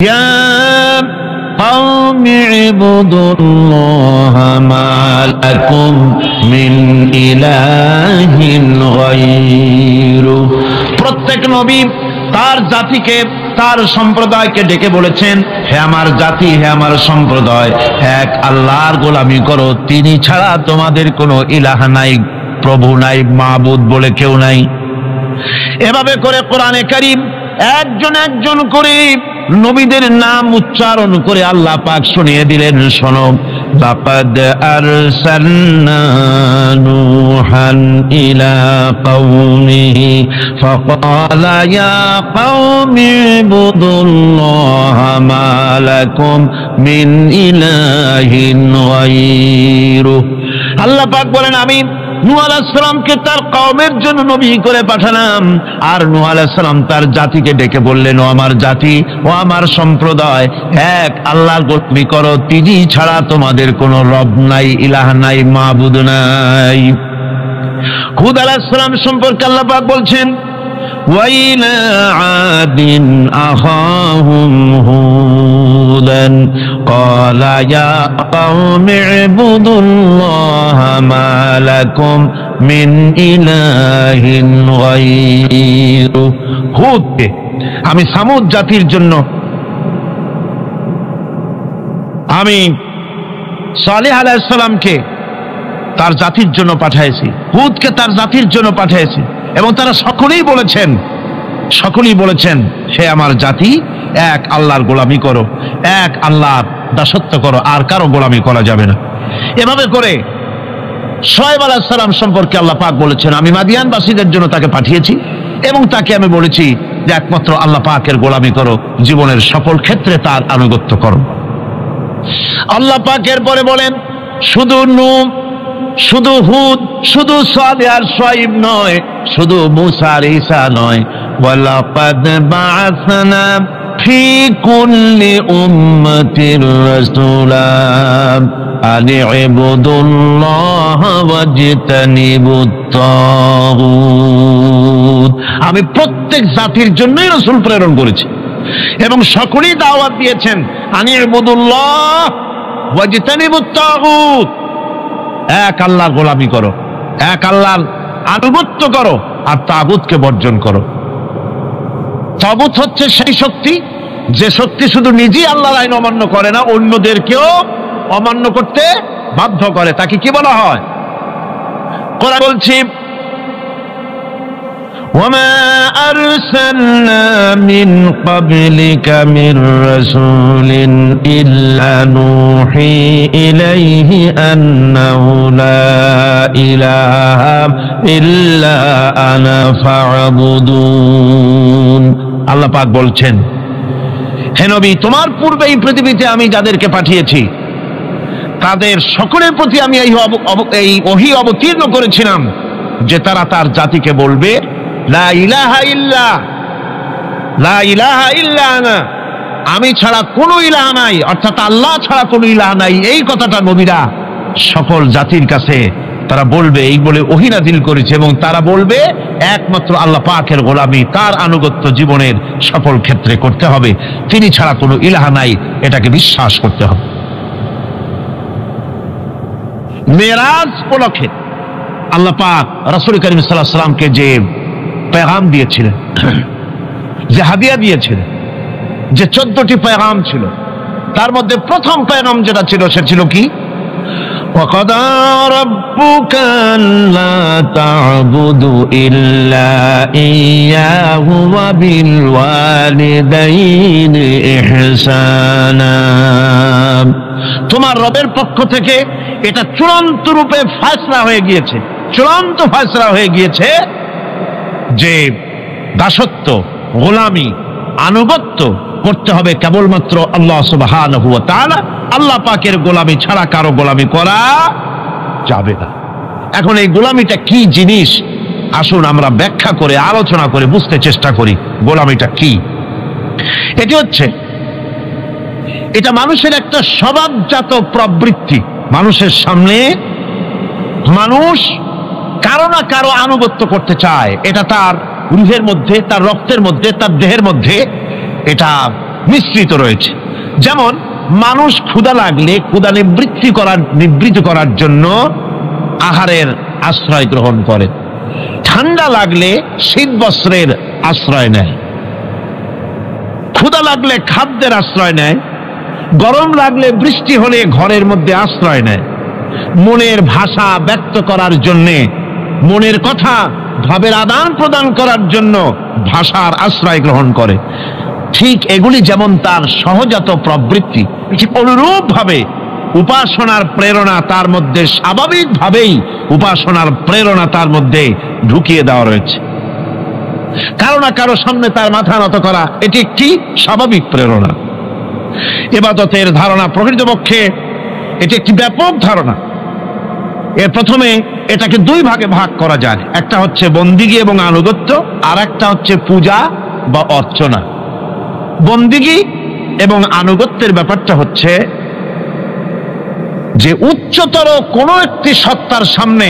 ইয়া কওমি ইবুদুল্লাহা মা লাকুম মিন ইলাহিন গায়রু। প্রত্যেক নবী তার জাতিকে, তার সম্প্রদায়কে ডেকে বলেছেন, হে আমার জাতি, হে আমার সম্প্রদায়, এক আল্লাহর গোলামি করো, তিনি ছাড়া তোমাদের কোনো ইলাহ নাই, প্রভু নাই, মাবুদ বলে কেউ নাই। এভাবে করে কোরআনে কারীম একজন একজন করে নবীদের নাম উচ্চারণ করে আল্লাহ পাক শুনিয়ে দিলেন, শোনো, লাকাদ আরসালনা নূহান ইলা কওমিহি ফাকালা ইয়া কওমি ইবুদুল্লাহা মা লাকুম মিন ইলাহিন গায়রু। আল্লাহ পাক বলেন, আমি নূহ আলাইহিস সালামকে তার কওমের জন্য নবী করে পাঠালাম, আর নূহ আলাইহিস সালাম তার জাতিকে ডেকে বললেন, ও আমার জাতি, ও আমার সম্প্রদায়, এক আল্লাহর গোলামি করো, তিনি ছাড়া তোমাদের কোনো রব নাই, ইলাহ নাই, মাবুদ নাই। হুদ আলাইহিস সালাম সম্পর্কে আল্লাহ পাক বলছেন, ওয়াইলা আদিন আখাহুম হুদান ক্বালা ইয়া কওমি ইবুদুল্লাহা মা লাকুম মিন ইলাহিন গায়রু। হুদকে আমি সামুদ জাতির জন্য, আমি সালেহ আলাইহিস সালামকে তার জাতির জন্য পাঠিয়েছি, হুদকে তার জাতির জন্য পাঠিয়েছি, এবং তারা সকলেই বলেছেন, হে আমার জাতি, এক আল্লাহর গোলামি করো, এক আল্লাহর দাসত্ব করো, আর কারো গোলামি করা যাবে না। এভাবে করে শুআয়ব আলাইহিস সালাম সম্পর্কে আল্লাহ পাক বলেছেন, আমি মাদিয়ানবাসীদের জন্য তাকে পাঠিয়েছি, এবং তাকে আমি বলেছি যে একমাত্র আল্লাহ পাকের গোলামি করো, জীবনের সকল ক্ষেত্রে তার আনুগত্য করো। আল্লাহ পাক এরপরে বলেন, শুধু নূহ, শুধু হুদ, শুধু সালেহ আর শুআয়ব নয়, শুধু মূসা আর ঈসা নয়, ওয়ালাকাদ বা'আসনা ফি কুল্লি উম্মাতির রাসূলা আন ইবুদুল্লাহা ওয়াজতানিবুত তাগুত। আমি প্রত্যেক জাতির জন্যই রাসূল প্রেরণ করেছি, এবং সকলেই দাওয়াত দিয়েছেন, আন ইবুদুল্লাহ ওয়াজতানিবুত তাগুত, এক আল্লাহর গোলামি করো, এক আল্লাহর আনুগত্য করো, আর তাগুতকে বর্জন করো। তাগুত হচ্ছে সেই শক্তি, যে শক্তি শুধু নিজেই আল্লাহর আইন অমান্য করে না, অন্যদেরকেও অমান্য করতে বাধ্য করে। তাকে কি বলা হয়? কোরআন বলছি, وما أرسلنا من قبلك من رسول إلا نوحي إليه أنه لا إله إلا أنا فاعبدون। আল্লাহ পাক বলছেন, হে নবী, তোমার পূর্বে এই পৃথিবীতে আমি যাদেরকে পাঠিয়েছি তাদের সকলের প্রতি আমি এই ওহী অবতীর্ণ করেছিলাম যে তারা তার জাতিকে বলবে, লা ইলাহা ইল্লা, লা ইলাহা ইল্লা আনা, আমি ছাড়া কোনো ইলাহ নাই, অর্থাৎ আল্লাহ ছাড়া কোনো ইলাহ নাই। এই কথাটা নবীরা সকল জাতির কাছে তারা বলবে, এই বলে ওহী নাযিল করেছে, এবং তারা বলবে একমাত্র আল্লাহ পাকের গোলামি, তার আনুগত্য জীবনের সকল ক্ষেত্রে করতে হবে, তিনি ছাড়া কোনো ইলাহ নাই, এটাকে বিশ্বাস করতে হবে। মেরাজ উপলক্ষে আল্লাহ পাক রাসূল করিম সাল্লাল্লাহু আলাইহি ওয়াসাল্লামকে যে পেগাম দিয়েছিলেন, যে হাদিয়া দিয়েছিলেন, যে 14টি পেগাম ছিল, তার মধ্যে প্রথম পেগাম যেটা ছিল সে ছিল কি? وَقَضَى رَبُّكَ أَلَّا تَعْبُدُوا إِلَّا إِيَّاهُ وَبِالْوَالِدَيْنِ إِحْسَانًا। তোমার রবের পক্ষ থেকে এটা চূড়ান্ত রূপে ফয়সালা হয়ে গিয়েছে, চূড়ান্ত ফয়সালা হয়ে গিয়েছে যে দাসত্ব, গোলামি, আনুগত্য করতে হবে কেবলমাত্র আল্লাহ সুবহানাহু ওয়া তাআলা। আল্লাহ পাকের গোলামি ছাড়া কারো গোলামি করা যাবে না। এখন এই গোলামিটা কি জিনিস, আসুন আমরা ব্যাখ্যা করে আলোচনা করে বুঝতে চেষ্টা করি গোলামিটা কি। এটি হচ্ছে, এটা মানুষের একটা স্বভাবজাত প্রবৃত্তি। মানুষের সামনে মানুষ কারো না কারো আনুগত্য করতে চায়, এটা তার রুহের মধ্যে, তার রক্তের মধ্যে, তার দেহের মধ্যে এটা মিশ্রিত রয়েছে। যেমন মানুষ ক্ষুধা লাগলে ক্ষুধা নিবৃত্ত করার জন্য আহারের আশ্রয় গ্রহণ করে, ঠান্ডা লাগলে শীত বস্ত্রের আশ্রয় নেয়, ক্ষুধা লাগলে খাদ্যের আশ্রয় নেয়, গরম লাগলে বৃষ্টি হলে ঘরের মধ্যে আশ্রয় নেয়, মনের ভাষা ব্যক্ত করার জন্যে, মনের কথা ভাবের আদান প্রদান করার জন্য ভাষার আশ্রয় গ্রহণ করে। ঠিক এগুলি যেমন তার সহজাত প্রবৃত্তি, ঠিক অনুরূপ ভাবে উপাসনার প্রেরণা তার মধ্যে স্বাভাবিকভাবেই উপাসনার প্রেরণা তার মধ্যে ঢুকিয়ে দেওয়া রয়েছে। কারো না কারো সামনে তার মাথা নত করা এটি একটি স্বাভাবিক প্রেরণা। ইবাদতের ধারণা প্রকৃতপক্ষে এটি একটি ব্যাপক ধারণা। এর প্রথমে এটাকে দুই ভাগে ভাগ করা যায়, একটা হচ্ছে বন্দিগি এবং আনুগত্য, আর একটা হচ্ছে পূজা বা অর্চনা। বন্দিগি এবং আনুগত্যের ব্যাপারটা হচ্ছে যে উচ্চতর কোনো একটি সত্তার সামনে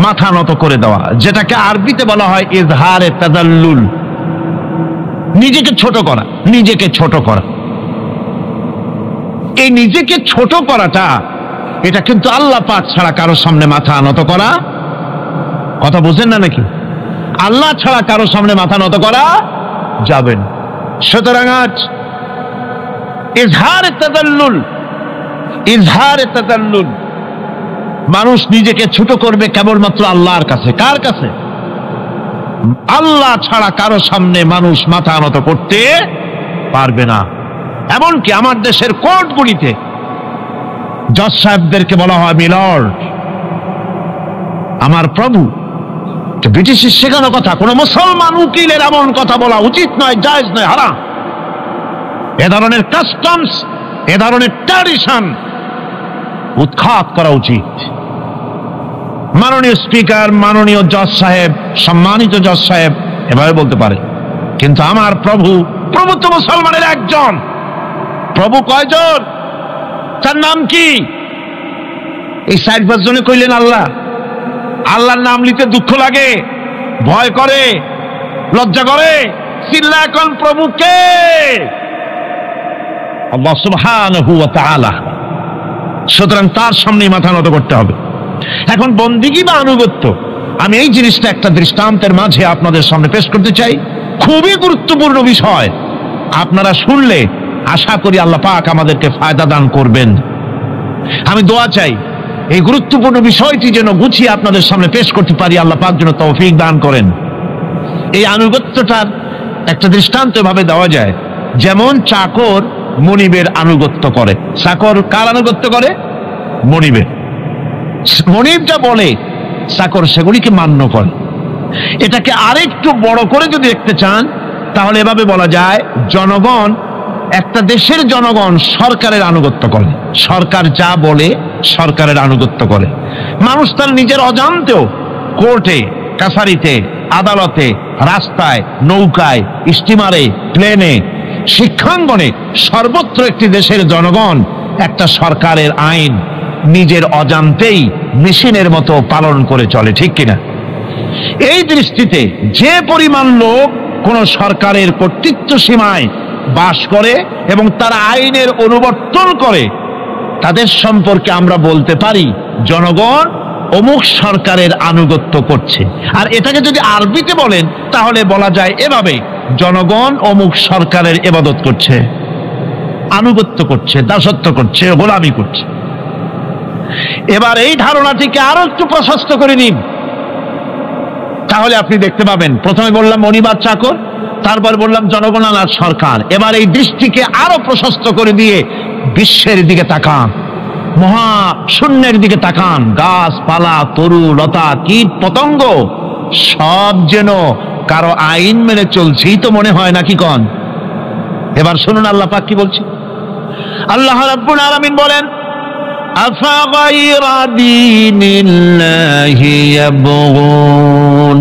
মাথা নত করে দেওয়া, যেটাকে আরবিতে বলা হয় ইজহারে তাজাল্লুল, নিজেকে ছোট করা, নিজেকে ছোট করা। এই নিজেকে ছোট করাটা এটা কিন্তু আল্লাহ পাক ছাড়া কারো সামনে মাথা নত করা, কথা বুঝেন না নাকি? আল্লাহ ছাড়া কারো সামনে মাথা নত করা যাবে না। সুতরাং আজ ইজহারে তাজাল্লুল, মানুষ নিজেকে ছোট করবে কেবলমাত্র আল্লাহর কাছে। কার কাছে? আল্লাহ ছাড়া কারো সামনে মানুষ মাথা নত করতে পারবে না। এমনকি আমার দেশের কোর্টগুলিতে জজ সাহেবদেরকে বলা হয় মিলর্ড, আমার প্রভু। ব্রিটিশের শেখানো কথা, কোন মুসলমান উকিলের এমন কথা বলা উচিত নয়, জায়েজ নয়, হারাম। এ ধরনের কাস্টমস, এ ধরনের ট্র্যাডিশন উৎখাত করা উচিত। মাননীয় স্পিকার, মাননীয় জজ সাহেব, সম্মানিত জজ সাহেব এভাবে বলতে পারে, কিন্তু আমার প্রভু, প্রভু তো মুসলমানের একজন। প্রভু কয়জন? তার নাম কি? এই 4-5 জনে কইলেন আল্লাহ। আল্লাহর নাম নিতে দুঃখ লাগে, ভয় করে, লজ্জা করে, চিল্লা এখন প্রভুকে আল্লাহ সুবহানাহু ওয়া তাআলা। সুতরাং তার সামনে মাথা নত করতে হবে। এখন বন্দিগি বা আনুগত্য, আমি এই জিনিসটা একটা দৃষ্টান্তের মাঝে আপনাদের সামনে পেশ করতে চাই। খুবই গুরুত্বপূর্ণ বিষয়, আপনারা শুনলে আশা করি আল্লাহ পাক আমাদেরকে ফায়দা দান করবেন। আমি দোয়া চাই এই গুরুত্বপূর্ণ বিষয়টি যেন গুছিয়ে আপনাদের সামনে পেশ করতে পারি, আল্লাহ পাক যেন তৌফিক দান করেন। এই আনুগত্যটার একটা দৃষ্টান্ত ভাবে দেওয়া যায়, যেমন চাকর মনিবের আনুগত্য করে। চাকর কার আনুগত্য করে? মনিবের। মনিবটা বলে, চাকর সেগুলিকে মান্য করে। এটাকে আরেকটু বড় করে যদি দেখতে চান তাহলে এভাবে বলা যায়, জনগণ, একটা দেশের জনগণ সরকারের আনুগত্য করে, সরকার যা বলে সরকারের আনুগত্য করে। মানুষ তার নিজের অজান্তেও কোর্টে, কাছারিতে, আদালতে, রাস্তায়, নৌকায়, স্টিমারে, প্লেনে, শিক্ষাঙ্গনে, সর্বত্র একটি দেশের জনগণ একটা সরকারের আইন নিজের অজান্তেই মেশিনের মতো পালন করে চলে, ঠিক কিনা? এই দৃষ্টিতে যে পরিমাণ লোক কোন সরকারের কর্তৃত্ব সীমায় বাস করে এবং তারা আইনের অনুবর্তন করে, তাদের সম্পর্কে আমরা বলতে পারি জনগণ অমুক সরকারের আনুগত্য করছে। আর এটাকে যদি আরবিতে বলেন তাহলে বলা যায় এভাবে, জনগণ অমুক সরকারের ইবাদত করছে, আনুগত্য করছে, দাসত্ব করছে, গোলামি করছে। এবার এই ধারণাটিকে আরো একটু প্রশস্ত করে নিন, তাহলে আপনি দেখতে পাবেন। প্রথমে বললাম মনিবার চাকর, তারপর বললাম জনগণ আর সরকার। এবার এই দৃষ্টিকে আরো প্রশস্ত করে দিয়ে বিশ্বের দিকে তাকান, মহা শূন্যের দিকে তাকান। গাছপালা, তরু লতা, কীট পতঙ্গ সব যেন কারো আইন মেনে চলছেই তো মনে হয়, নাকি কন? এবার শুনুন আল্লাহ পাক কি বলছে। আল্লাহ রাব্বুল আলামিন বলেন, আফাগায়রা দীনিল্লাহি ইয়াবগুন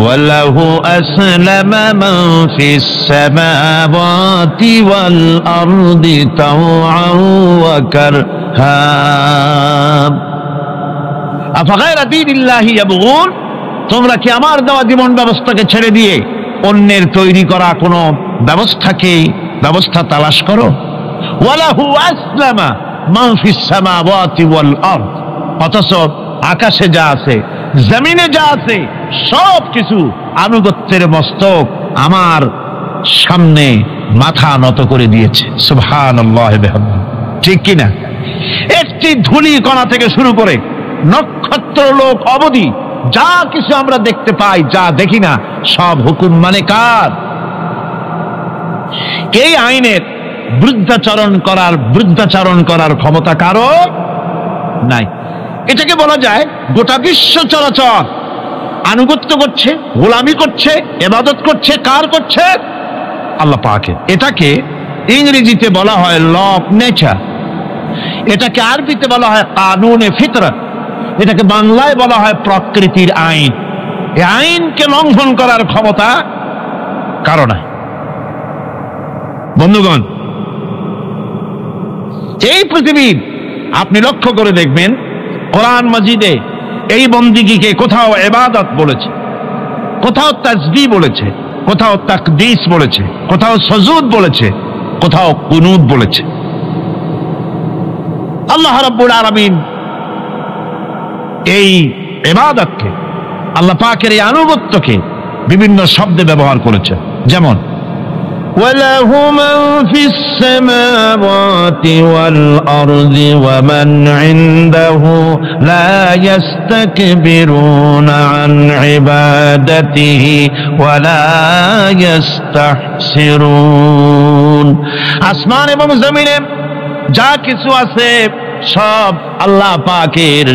ওয়ালাহু আসলামা মান ফিস সামাওয়াতি ওয়াল আরদি তাওআন ওয়া কারহা। আফাগায়রা দীনিল্লাহি ইয়াবগুন, তোমরা কি আমার দেওয়া জীবন ব্যবস্থাকে ছেড়ে দিয়ে অন্যের তৈরি করা কোনো ব্যবস্থাকে ব্যবস্থা তালাশ করো। ওয়ালাহু আসলামা মা ফিস সামাওয়াতি ওয়াল আরদ, অথচ আকাশে যা আছে জমিনে যা আছে সব কিছু আনুগত্যের মস্তক আমার সামনে মাথা নত করে দিয়েছে। সুবহানাল্লাহি বিহামদিহি, ঠিক কিনা? একটি ধূলি কণা থেকে শুরু করে নক্ষত্র লোক অবধি যা কিছু আমরা দেখতে পাই, যা দেখি না, সব হুকুম মানে কার? এই আইনের বৃদ্ধাচারণ করার ক্ষমতা কারো নাই। এটাকে বলা যায় গোটা বিশ্ব চরাচর আনুগত্য করছে, গোলামি করছে, ইবাদত করছে। কার করছে? আল্লাহ পাকের। এটাকে ইংরেজিতে বলা হয় ল অফ নেচার, এটাকে আরবিতে বলা হয় কানুনে ফিতরত, এটাকে বাংলায় বলা হয় প্রকৃতির আইন। এই আইনকে লঙ্ঘন করার ক্ষমতা কারো নাই। বন্ধুগণ, এই পৃথিবীর আপনি লক্ষ্য করে দেখবেন কোরআন মাজিদে এই বন্দিগিকে কোথাও ইবাদত বলেছে, কোথাও তাসবিহ বলেছে, কোথাও তাকদীস বলেছে, কোথাও সুজুদ বলেছে, কোথাও কুনুত বলেছে। আল্লাহ রাব্বুল আলামিন এই ইবাদতকে, আল্লাহ পাকের এই আনুগত্যকে বিভিন্ন শব্দে ব্যবহার করেছে। যেমন وَلَهُ مَنْ فِي السَّمَاوَاتِ وَالْأَرْضِ وَمَنْ عِنْدَهُ لَا يَسْتَكْبِرُونَ عَنْ عِبَادَتِهِ وَلَا يَسْتَحْسِرُونَ। আসমান এবং জমিনে যা কিছু আছে সব আল্লাহ পাকের,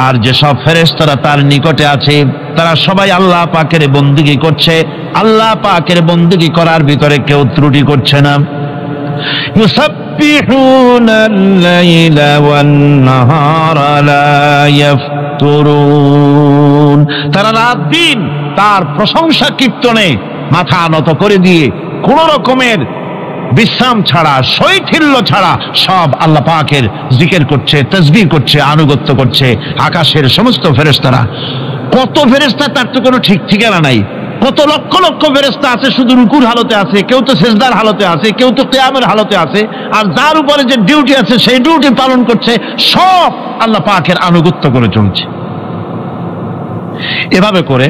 আর যে সব ফেরেশতারা তার নিকটে আছে তারা সবাই আল্লাহ পাকের বন্দেগী করছে। আল্লাহ পাকের বন্দেগী করার ভিতরে কেউ ত্রুটি করছে না। ইউসাব্বিহুনাল লাইলা ওয়ান নাহারা লা ইয়াফতুরুন, তারা রাত দিন তার প্রশংসা কীর্তনে মাথা নত করে দিয়ে কোন রকমের বিশ্রাম ছাড়া, শৈথিল্য ছাড়া সব আল্লাহ পাকের জিকির করছে, তাসবিহ করছে, আনুগত্য করছে। আকাশের সমস্ত ফেরেশতারা, কত ফেরেশতা তার তো কোনো ঠিক ঠিকানা নাই। কত লক্ষ লক্ষ ফেরেশতা আছে শুধু রুকুর হালতে আছে, কেউ তো সিজদার হালতে আছে, কেউ তো কিয়ামের হালতে আছে। আর যার উপরে যে ডিউটি আছে সেই ডিউটি পালন করছে, সব আল্লাহ পাকের আনুগত্য করে চলছে। এভাবে করে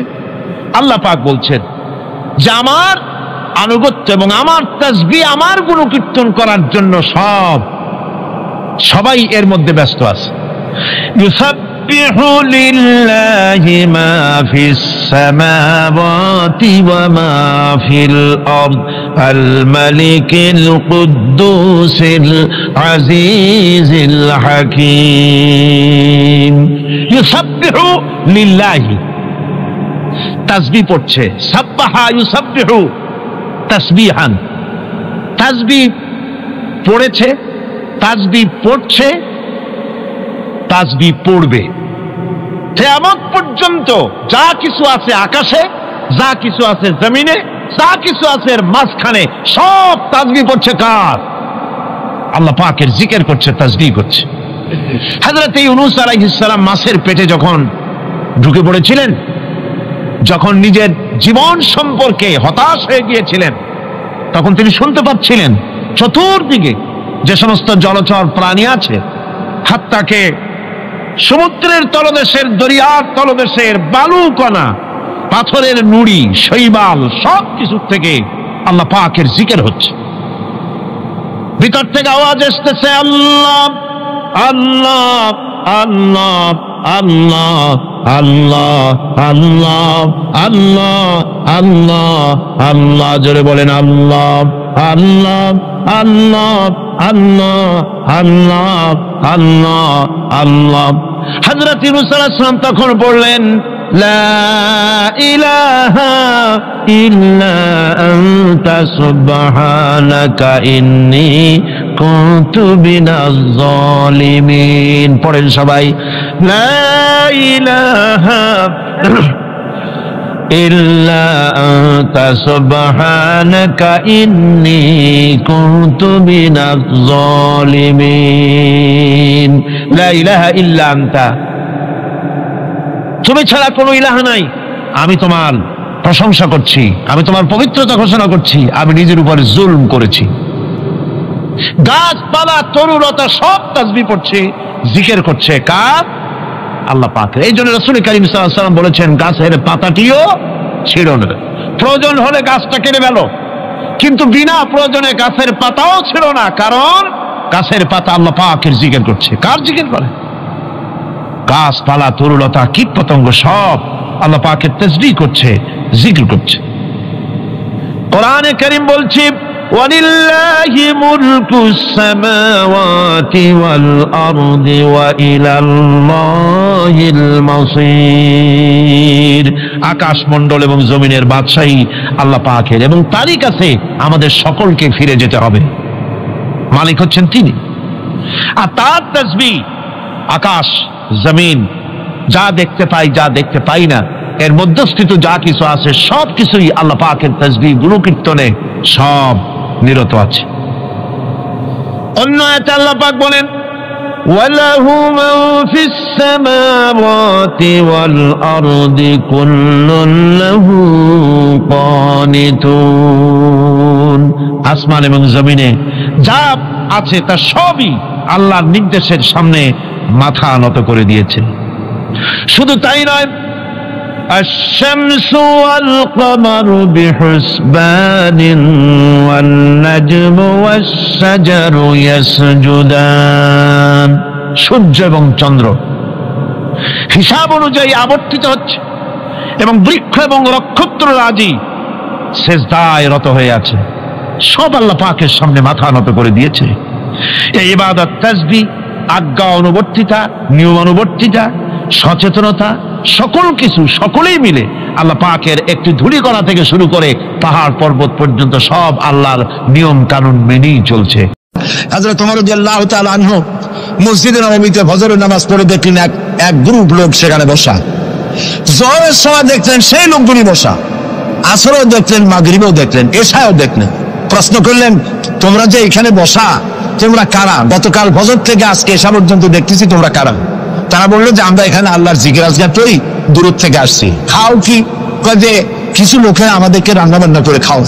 আল্লাহ পাক বলছেন যে আমার আনুগত্য এবং আমার তাসবিহ, আমার গুণকীর্তন করার জন্য সবাই এর মধ্যে ব্যস্ত আছে। ইউসাব্বিহু লিল্লাহি মা ফিস সামাওয়াতি ওয়া মা ফিল আরদ আল মালিকিল কুদ্দুসিল আজিজিল হাকীম। ইউসাব্বিহু লিল্লাহি, তাসবিহ পড়ছে, সাব্বাহা ইউসাব্বিহু তাসবিহান, তাসবিহ পড়েছে, তাসবিহ পড়ছে, তাসবিহ পড়বে। কিয়ামত পর্যন্ত যা কিছু আছে আকাশে, যা কিছু আছে জমিনে, যা কিছু আছে এর মাঝখানে সব তাসবিহ পড়ছে। কার? আল্লাহ পাকের জিকির করছে, তাসবিহ করছে। হযরত ইউনূস আলাইহিস সালাম মাছের পেটে যখন ঢুকে পড়েছিলেন, যখন নিজের জীবন সম্পর্কে হতাশ হয়ে গিয়েছিলেন, তখন তিনি শুনতে পাচ্ছিলেন চতুর্দিকে যে সমস্ত জলচর প্রাণী আছে, হাত্তাকে সমুদ্রের তলদেশের, দরিয়ার তলদেশের বালুকণা, পাথরের নুড়ি, শৈবাল, সব কিছু থেকে আল্লাহ পাকের জিকির হচ্ছে। ভিতর থেকে আওয়াজ আসতেছে, আল্লাহ আল্লাহ আল্লাহ আল্লাহ আল্লাহ আল্লাহ আল্লাহ আল্লাহ আল্লাহ। জোরে বলেন আল্লাহ আল্লাহ আল্লাহ আল্লাহ আল্লাহ আল্লাহ আল্লাহ। হযরত ইউনূস আলাইহিস সালাম তখন বললেন, লা ইলাহা ইল্লা আনতা সুবহানাকা ইন্নী কুনতু মিনাজ জালিমিন। পড়েন সবাই, লা ইলাহা ইল্লা আনতা সুবহানাকা ইন্নী কুনতু মিনাজ জালিমিন। লা ইলাহা ইল্লা আনতা, তুমি ছাড়া কোনো ইলাহা নাই। আমি তোমার প্রশংসা করছি, আমি তোমার পবিত্রতা ঘোষণা করছি, আমি নিজের উপর জুলম করেছি। গাছপালা তরুলতা সব তাসবিহ পড়ছে, জিকির করছে কার? আল্লাহ পাকের। এই জন্য রাসূল কারীম সাল্লাল্লাহু আলাইহি ওয়াসাল্লাম বলেছেন গাছের পাতাটিও ছিঁড়ো না, প্রয়োজন হলে গাছটা কেটে ফেলো, কিন্তু বিনা প্রয়োজনে গাছের পাতাও ছিঁড়ো না, কারণ গাছের পাতা আল্লাহ পাকের জিকির করছে। কার জিকির করে? গাছপালা তরুলতা কীট পতঙ্গ সব আল্লাহ পাকের তাসবিহ করছে, জিকির করছে। কোরআনে কারীম বলছে ওয়ালিল্লাহি মুলকুস সামাওয়াতি ওয়াল আরদি ওয়া ইলাল্লাহিল মাসির। আকাশ মণ্ডল এবং জমিনের বাদশাহী আল্লাহ পাকের, এবং তারই কাছে আমাদের সকলকে ফিরে যেতে হবে। মালিক হচ্ছেন তিনি, আর তার তাসবিহ আকাশ জমিন যা দেখতে পাই যা দেখতে পাই না এর মধ্যস্থিত যা কিছু আছে সব কিছুই আল্লাহ পাকের তাসবিহ গুরু কীর্তনে সব নিরত আছে। অন্য আয়াতে আল্লাহ পাক বলেন ওয়ালাহু মান ফিস সামাওয়াতি ওয়াল আরদি কুল্লুন লাহু কানিতুন। আসমান এবং জমিনে যা আছে তা সবই আল্লাহর নির্দেশের সামনে মাথা নত করে দিয়েছে। শুধু তাই নয়, الشمس والقمر بحسبان والنجم والشجر يسجدان। সূর্য এবং চন্দ্র হিসাব অনুযায়ী আবর্তিত হচ্ছে, এবং বৃক্ষ এবং নক্ষত্ররাজি সেজদায় রত হয়ে আছে। সব আল্লাহ পাকের সামনে মাথা নত করে দিয়েছে। এই ইবাদত, তাসবিহ, আজ্ঞা অনুবর্তিতা, নিয়ম অনুবর্তিতা, সচেতনতা, সকল কিছু সকলেই মিলে আল্লাহ পাকের একটি ধূলিকণা থেকে শুরু করে পাহাড় পর্বত পর্যন্ত সব আল্লাহর নিয়ম কানুন মেনেই চলছে। হযরত ওমর রাদিয়াল্লাহু তাআলা আনহু মসজিদে নববীতে ফজরের নামাজ পড়ে দেখলেন এক গ্রুপ লোক সেখানে বসা। জোহরের সময় দেখলেন সেই লোকগুলি বসা, আসরও দেখলেন, মাগরিবেও দেখলেন, এশাও দেখলেন। প্রশ্ন করলেন, তোমরা যে এখানে বসা, তোমরা কারা? গতকাল ফজর থেকে আজকে এশা পর্যন্ত দেখতেছি, তোমরা কারা? তারা বললো যে আমরা এখানে আল্লাহর জিকির আজগার করি, দূর থেকে আসছি। খাও কি? যে কিছু লোকেরা আমাদেরকে রান্না বান্না করে খাও,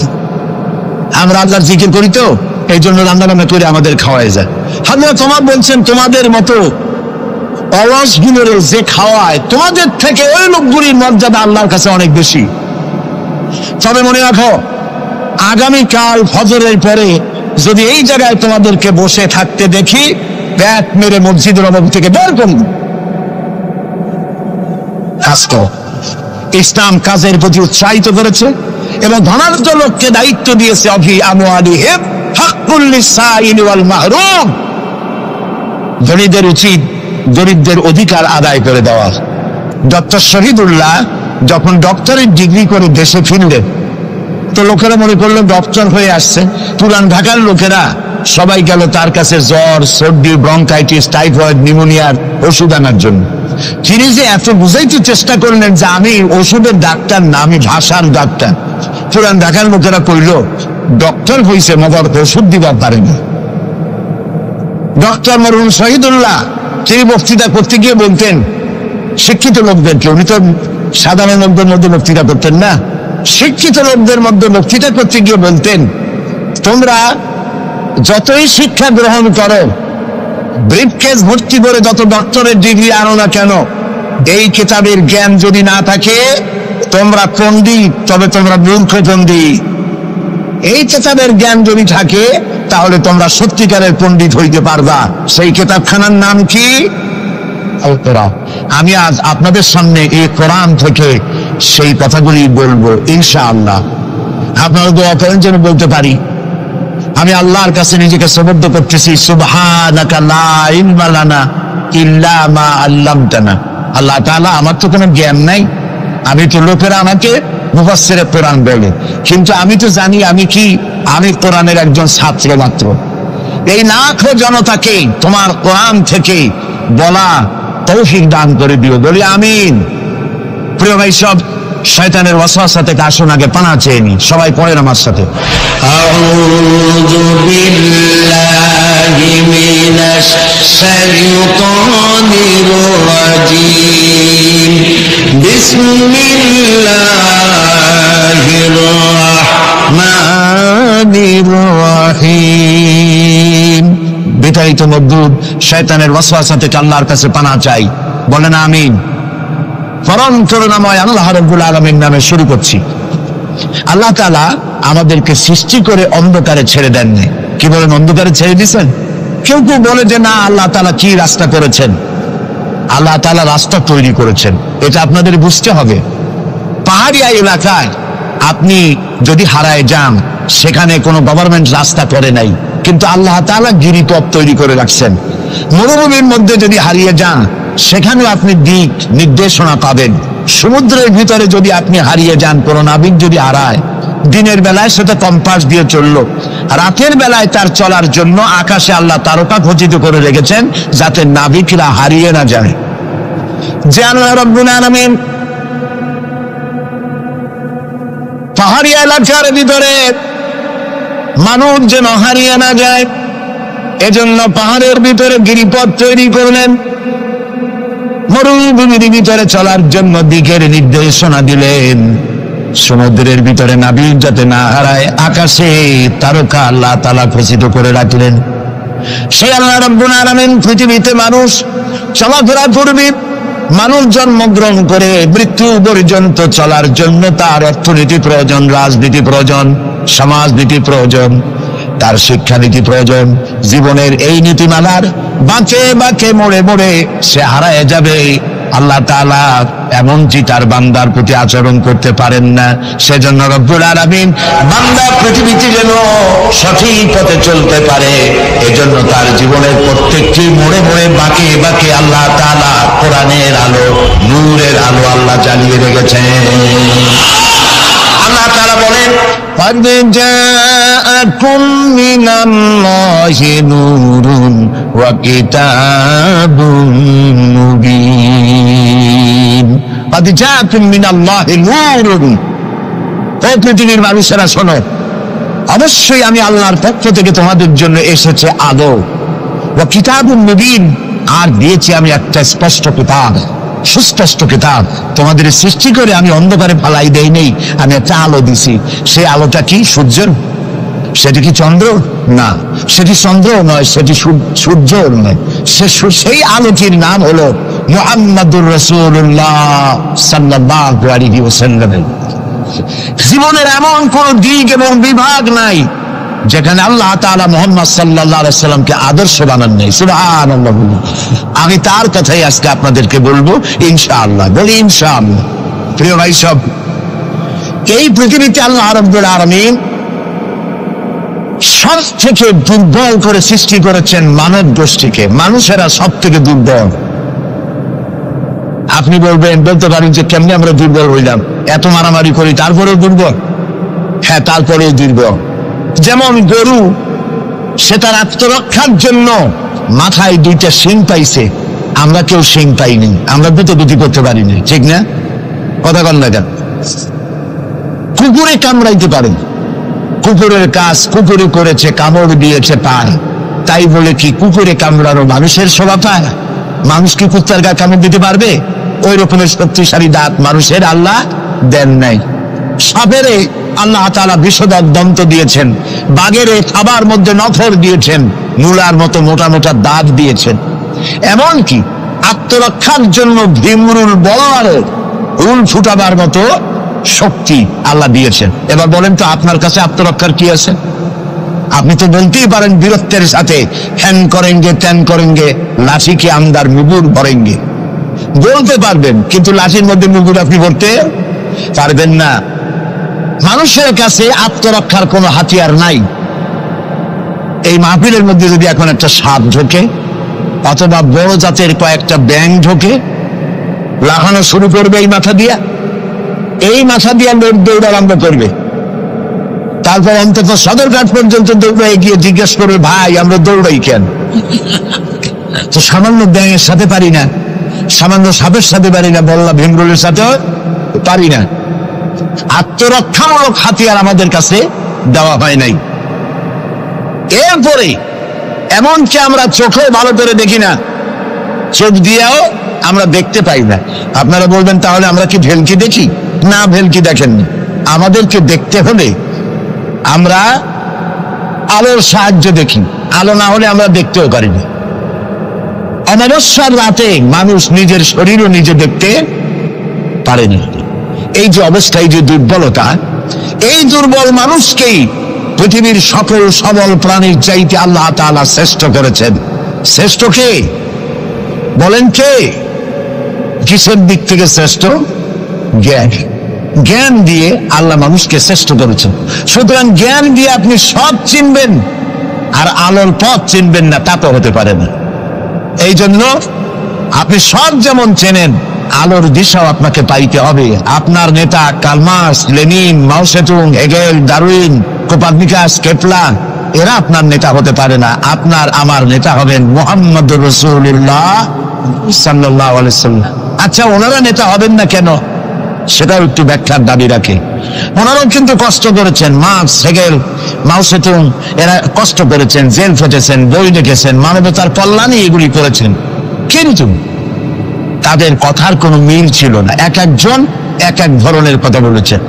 আমরা আল্লাহর জিকির করি তো এই জন্য রান্না বান্না করে আমাদের খাওয়াই যায়। হযরত ওমর বলছেন, তোমাদের মতো অলসগুলোরে যে খাওয়ায়, তোমাদের থেকে ওই লোকগুলির মর্যাদা আল্লাহর কাছে অনেক বেশি। তবে মনে রাখো, আগামীকাল ফজরের পরে যদি এই জায়গায় তোমাদেরকে বসে থাকতে দেখি, ব্যাট মেরে মসজিদ নববী থেকে বের করব। ইসলাম কাজের প্রতি উৎসাহিত করেছে এবং ধনাঢ্য লোককে দায়িত্ব দিয়েছে অফি আমওয়ালিহিম হাক্কুল লিসাইল ওয়াল মাহরুম। ধনীদের উচিত গরিবদের অধিকার আদায় করে দেওয়া। ডক্টর শহীদুল্লাহ যখন ডক্টরেট ডিগ্রি করে দেশে ফিরলেন, তো লোকেরা মনে করলো ডক্টর হয়ে আসছে। পুরান ঢাকার লোকেরা সবাই গেল তার কাছে জ্বর, সর্দি, ব্রঙ্কাইটিস, টাইফয়েড, নিউমোনিয়ার ওষুধ আনার জন্য। তিনি যে এত বুঝাইতে চেষ্টা করলেন যে আমি ওষুধের ডাক্তার না, আমি ভাষার ডাক্তার। পুরান ঢাকার লোকেরা কইল, ডক্টর হইছে মগর ওষুধ দিবার পারে না। ডক্টর মরহুম শহীদুল্লাহ তিনি বক্তৃতা করতে গিয়ে বলতেন শিক্ষিত লোকদেরকে, উনি তো সাধারণ লোকদের মধ্যে বক্তৃতা করতেন না, শিক্ষিত লোকদের মধ্যে বক্তৃতা করতে গিয়ে বলতেন, তোমরা যতই শিক্ষা গ্রহণ করো, ব্রিফকেস ভর্তি করে যত ডক্টরের ডিগ্রি আনো না কেন, এই কিতাবের জ্ঞান যদি না থাকে তোমরা পণ্ডিত, তবে তোমরা মূর্খ পণ্ডিত। এই কিতাবের জ্ঞান যদি থাকে তাহলে তোমরা সত্যিকারের পণ্ডিত হইতে পারবা। সেই কিতাবখানার নাম কি? আল কোরআন। আমি আজ আপনাদের সামনে এই কোরআন থেকে সেই কথাগুলি বলবো ইনশাআল্লাহ। আপনারা দোয়া করেন যেন বলতে পারি। আমি আল্লাহর কাছে নিজেকে সুবদ্ধ করতেছি, সুবহানাকা লা ইলমা লানা ইল্লা মা আল্লামতানা। আল্লাহ তাআলা, আমার তো কোনো জ্ঞান নাই, আমি তো লোকেরা আমাকে মুফাসসিরে কোরআন বলে, কিন্তু আমি তো জানি আমি কি, আমি কোরআনের একজন ছাত্র মাত্র। এই লাখো জনতাকে তোমার কোরআন থেকে বলা তৌফিক দান করে দিও, বলি আমিন। প্রিয় ভাই সব, শয়তানের ওয়াসওয়াসা থেকে আসুন আগে পানা চেয়ে নি। সবাই পড়েন আমার সাথে, আউযু বিল্লাহি মিনাশ শাইতানির রাজীম, বিসমিল্লাহির রাহমানির রাহিম। বিতাড়িত মজদুর শয়তানের ওয়াসওয়াসা থেকে আল্লাহর কাছে পানাহ চাই। বলেন আমিন। পরম করুণাময় আল্লাহ রাব্বুল আলামিন নামে শুরু করছি। আল্লাহ তাআলা আমাদেরকে সৃষ্টি করে অন্ধকারে ছেড়ে দেননি। কি বলেন, অন্ধকারে ছেড়ে দিয়েছেন? কেউ কেউ বলে যে না, আল্লাহ তাআলা কি রাস্তা করেছেন? আল্লাহ তাআলা রাস্তা তৈরি করেছেন, এটা আপনাদের বুঝতে হবে। পাহাড়িয়া এলাকায় আপনি যদি হারায় যান, সেখানে কোনো গভর্নমেন্ট রাস্তা করে নাই, কিন্তু আল্লাহ তাআলা গিরিপথ তৈরি করে রাখছেন। মরুভূমির মধ্যে যদি হারিয়ে যান, সেখানেও আপনি দিক নির্দেশনা পাবেন। সমুদ্রের ভিতরে যদি আপনি হারিয়ে যান, কোনো নাবিক যদি হারায়, দিনের বেলায় সেটা কম্পাস দিয়ে চললো, রাতের বেলায় তার চলার জন্য আকাশে আল্লাহ তারকা খচিত করে রেখেছেন, যাতে নাবিকরা হারিয়ে না যায়। যে আল্লাহ রাব্বুল আলামিন পাহাড়ি এলাকার ভিতরে মানুষ যেন হারিয়ে না যায়, এজন্য পাহাড়ের ভিতরে গিরিপথ তৈরি করলেন। মরুভূমির ভিতরে চলার জন্য দিকের নির্দেশনা দিলেন। সমুদ্রের ভিতরে নাবিক যাতে না হারায়, আকাশে তারকা আল্লাহ তাআলা খচিত করে রাখলেন। সেই আল্লাহ রাব্বুল আলামিন পৃথিবীতে মানুষ চলাফেরা করবে, মানুষ জন্মগ্রহণ করে মৃত্যু পর্যন্ত চলার জন্য তার অর্থনীতি প্রয়োজন, রাজনীতি প্রয়োজন, সমাজনীতি প্রয়োজন, তার শিক্ষানীতি প্রয়োজন। জীবনের এই নীতিমালার বাঁকে বাঁকে মোড়ে মোড়ে সে হারায় যাবে। আল্লাহ তাআলা এমনকি তার বান্দার প্রতি আচরণ করতে পারেন না। সেজন্য রব্বুল আলামিন বান্দা পৃথিবীতে যেন সঠিক পথে চলতে পারে, এজন্য তার জীবনের প্রত্যেকটি মোড়ে মোড়ে বাঁকে বাঁকে আল্লাহ তাআলা কোরআনের আলো, নূরের আলো আল্লাহ জ্বালিয়ে রেখেছেন। আল্লাহ তাআলা বলেন, قد جاءكم من الله نور وكتاب مبين قد جاءكم من الله نور। ও পৃথিবীর মানুষেরা শোনো, অবশ্যই আমি আল্লাহর পক্ষ থেকে তোমাদের জন্য এসেছে আলো, ওয়া কিতাবুম মুবিন, আর দিয়েছি আমি একটা স্পষ্ট কিতাব, সুস্পষ্ট কিতাব। তোমাদের সৃষ্টি করে আমি অন্ধকারে ফালাই দেই নেই, আমি একটা আলো দিছি। সেই আলোটা কি? সূর্য? সেটি কি চন্দ্র? না, সেটি চন্দ্র নয়, সেটি সূর্য নয়। সেই আলোটির নাম হলো মুহাম্মাদুর রাসূলুল্লাহ সাল্লাল্লাহু আলাইহি ওয়াসাল্লাম। জীবনের এমন কোন দিক এবং বিভাগ নাই যেখানে আল্লাহ তাআলা মুহাম্মদ সাল্লাল্লাহু আলাইহি ওয়াসাল্লামকে আদর্শ বানান নাই। সুবহানাল্লাহ। আমি তার কথাই আজকে আপনাদেরকে বলবো ইনশাআল্লাহ। বলি ইনশাআল্লাহ। প্রিয় ভাই সব, এই পৃথিবীতে আল্লাহ রাব্বুল আলামিন সব থেকে দুর্বল করে সৃষ্টি করেছেন মানব গোষ্ঠীকে। মানুষেরা সব থেকে দুর্বল। আপনি বলতে পারেন যে কেমনি আমরা দুর্বল হইলাম, এত মারামারি করি তারপরেও দুর্বল? হ্যাঁ, তারপরেও দুর্বল। যেমন গরু, সে তার আত্মরক্ষার জন্য মাথায় দুইটা শিং পাইছে, আমরা কেউ শিং পাইনি, আমরা দুটি করতে পারিনি, ঠিক না? কথা কন না কেন? কুকুরে কামড়াইতে পারে, কুকুরের কাজ কুকুরে করেছে, কামড় দিয়েছে পায়, তাই বলে কি কুকুরে কামড়ানো মানুষের শোভা পায়? মানুষ কি কুত্তার গায়ে কামড় দিতে পারবে? ওই রকমের শক্তিশালী দাঁত মানুষের আল্লাহ দেন নাই। সাপেরে আল্লাহ তাআলা বিষধর দন্ত দিয়েছেন, বাঘের খাবার মধ্যে নখর দিয়েছেন, মূলার মতো মোটা মোটা দাঁত দিয়েছেন। এমনকি আত্মরক্ষার জন্য ভীমরুল বলওয়ারের রুল ফুটাবার মতো শক্তি আল্লাহ দিয়েছেন। এবার বলেন তো, আপনার কাছে আত্মরক্ষার কি আছে? আপনি তো বলতেই পারেন বীরত্বের সাথে, হ্যান করেঙ্গে ত্যান করেঙ্গে, লাঠি কে আন্দার মুগুর ভরেঙ্গে, বলতে পারবেন, কিন্তু লাঠির মধ্যে মুগুর আপনি ভরতে পারবেন না। মানুষের কাছে আত্মরক্ষার কোনো হাতিয়ার নাই। এই মাহফিলের মধ্যে যদি এখন একটা সাপ ঢোকে, অথবা বড় জাতের কয়েকটা ব্যাঙ ঢোকে, লাফানো শুরু করবে এই মাথা দিয়া, এই মাথা দিয়া লোক দৌড় আরম্ভ করবে। তারপর অন্তত সদরঘাট পর্যন্ত দৌড়াই গিয়ে জিজ্ঞেস করবে, ভাই আমরা দৌড়াই কেন? তো সামান্য ব্যাঙের সাথে পারি না, সামান্য সাপের সাথে পারি না, বললা ভীমরুলের সাথেও পারি না। আত্মরক্ষামূলক হাতিয়ার আমাদের কাছে দেওয়া হয় নাই। এরপরে এমনকি আমরা চোখে ভালো করে দেখি না, চোখ দিয়েও আমরা দেখতে পাই না। আপনারা বলবেন তাহলে আমরা কি ভেলকি দেখি? না, ভেলকি দেখেননি। আমাদেরকে দেখতে হলে আমরা আলোর সাহায্য দেখি, আলো না হলে আমরা দেখতেও পারি না। অমাবস্যার রাতে মানুষ নিজের শরীরও নিজে দেখতে পারে না। এই যে অবস্থা, এই যে দুর্বলতা, এই দুর্বল মানুষকেই পৃথিবীর সকল সবল প্রাণীর চাইতে আল্লাহ তাআলা শ্রেষ্ঠ করেছেন। শ্রেষ্ঠ কে বলেন? কে? কিসের দিক থেকে শ্রেষ্ঠ? জ্ঞান। জ্ঞান দিয়ে আল্লাহ মানুষকে শ্রেষ্ঠ করেছেন। সুতরাং জ্ঞান দিয়ে আপনি সব চিনবেন, আর আলোর পথ চিনবেন না, তা তো হতে পারে না। এই জন্য আপনি সব যেমন চেনেন, আলোর দিশাও আপনাকে পাইতে হবে। আপনার নেতা Karl Marx, Lenin, Mao Tsetung, Hegel, Darwin, Copernicus, Kepler, এরা আপনার নেতা হতে পারে না। আপনার আমার নেতা হবেন মুহাম্মদুর রাসূলুল্লাহ সাল্লাল্লাহু আলাইহি ওয়াসাল্লাম। আচ্ছা, ওনারা নেতা হবেন না কেন? সেটাও একটু ব্যাখ্যার দাবি রাখে। ওনারাও কিন্তু কষ্ট করেছেন। মার্কস, হেগেল, মাও সেতুং, এরা কষ্ট করেছেন, জেল খেটেছেন, বই লিখেছেন, মানবতার কল্যাণে এগুলি করেছেন। কিন্তু তাদের কথার কোনো মিল ছিল না। এক একজন এক এক ধরনের কথা বলেছেন,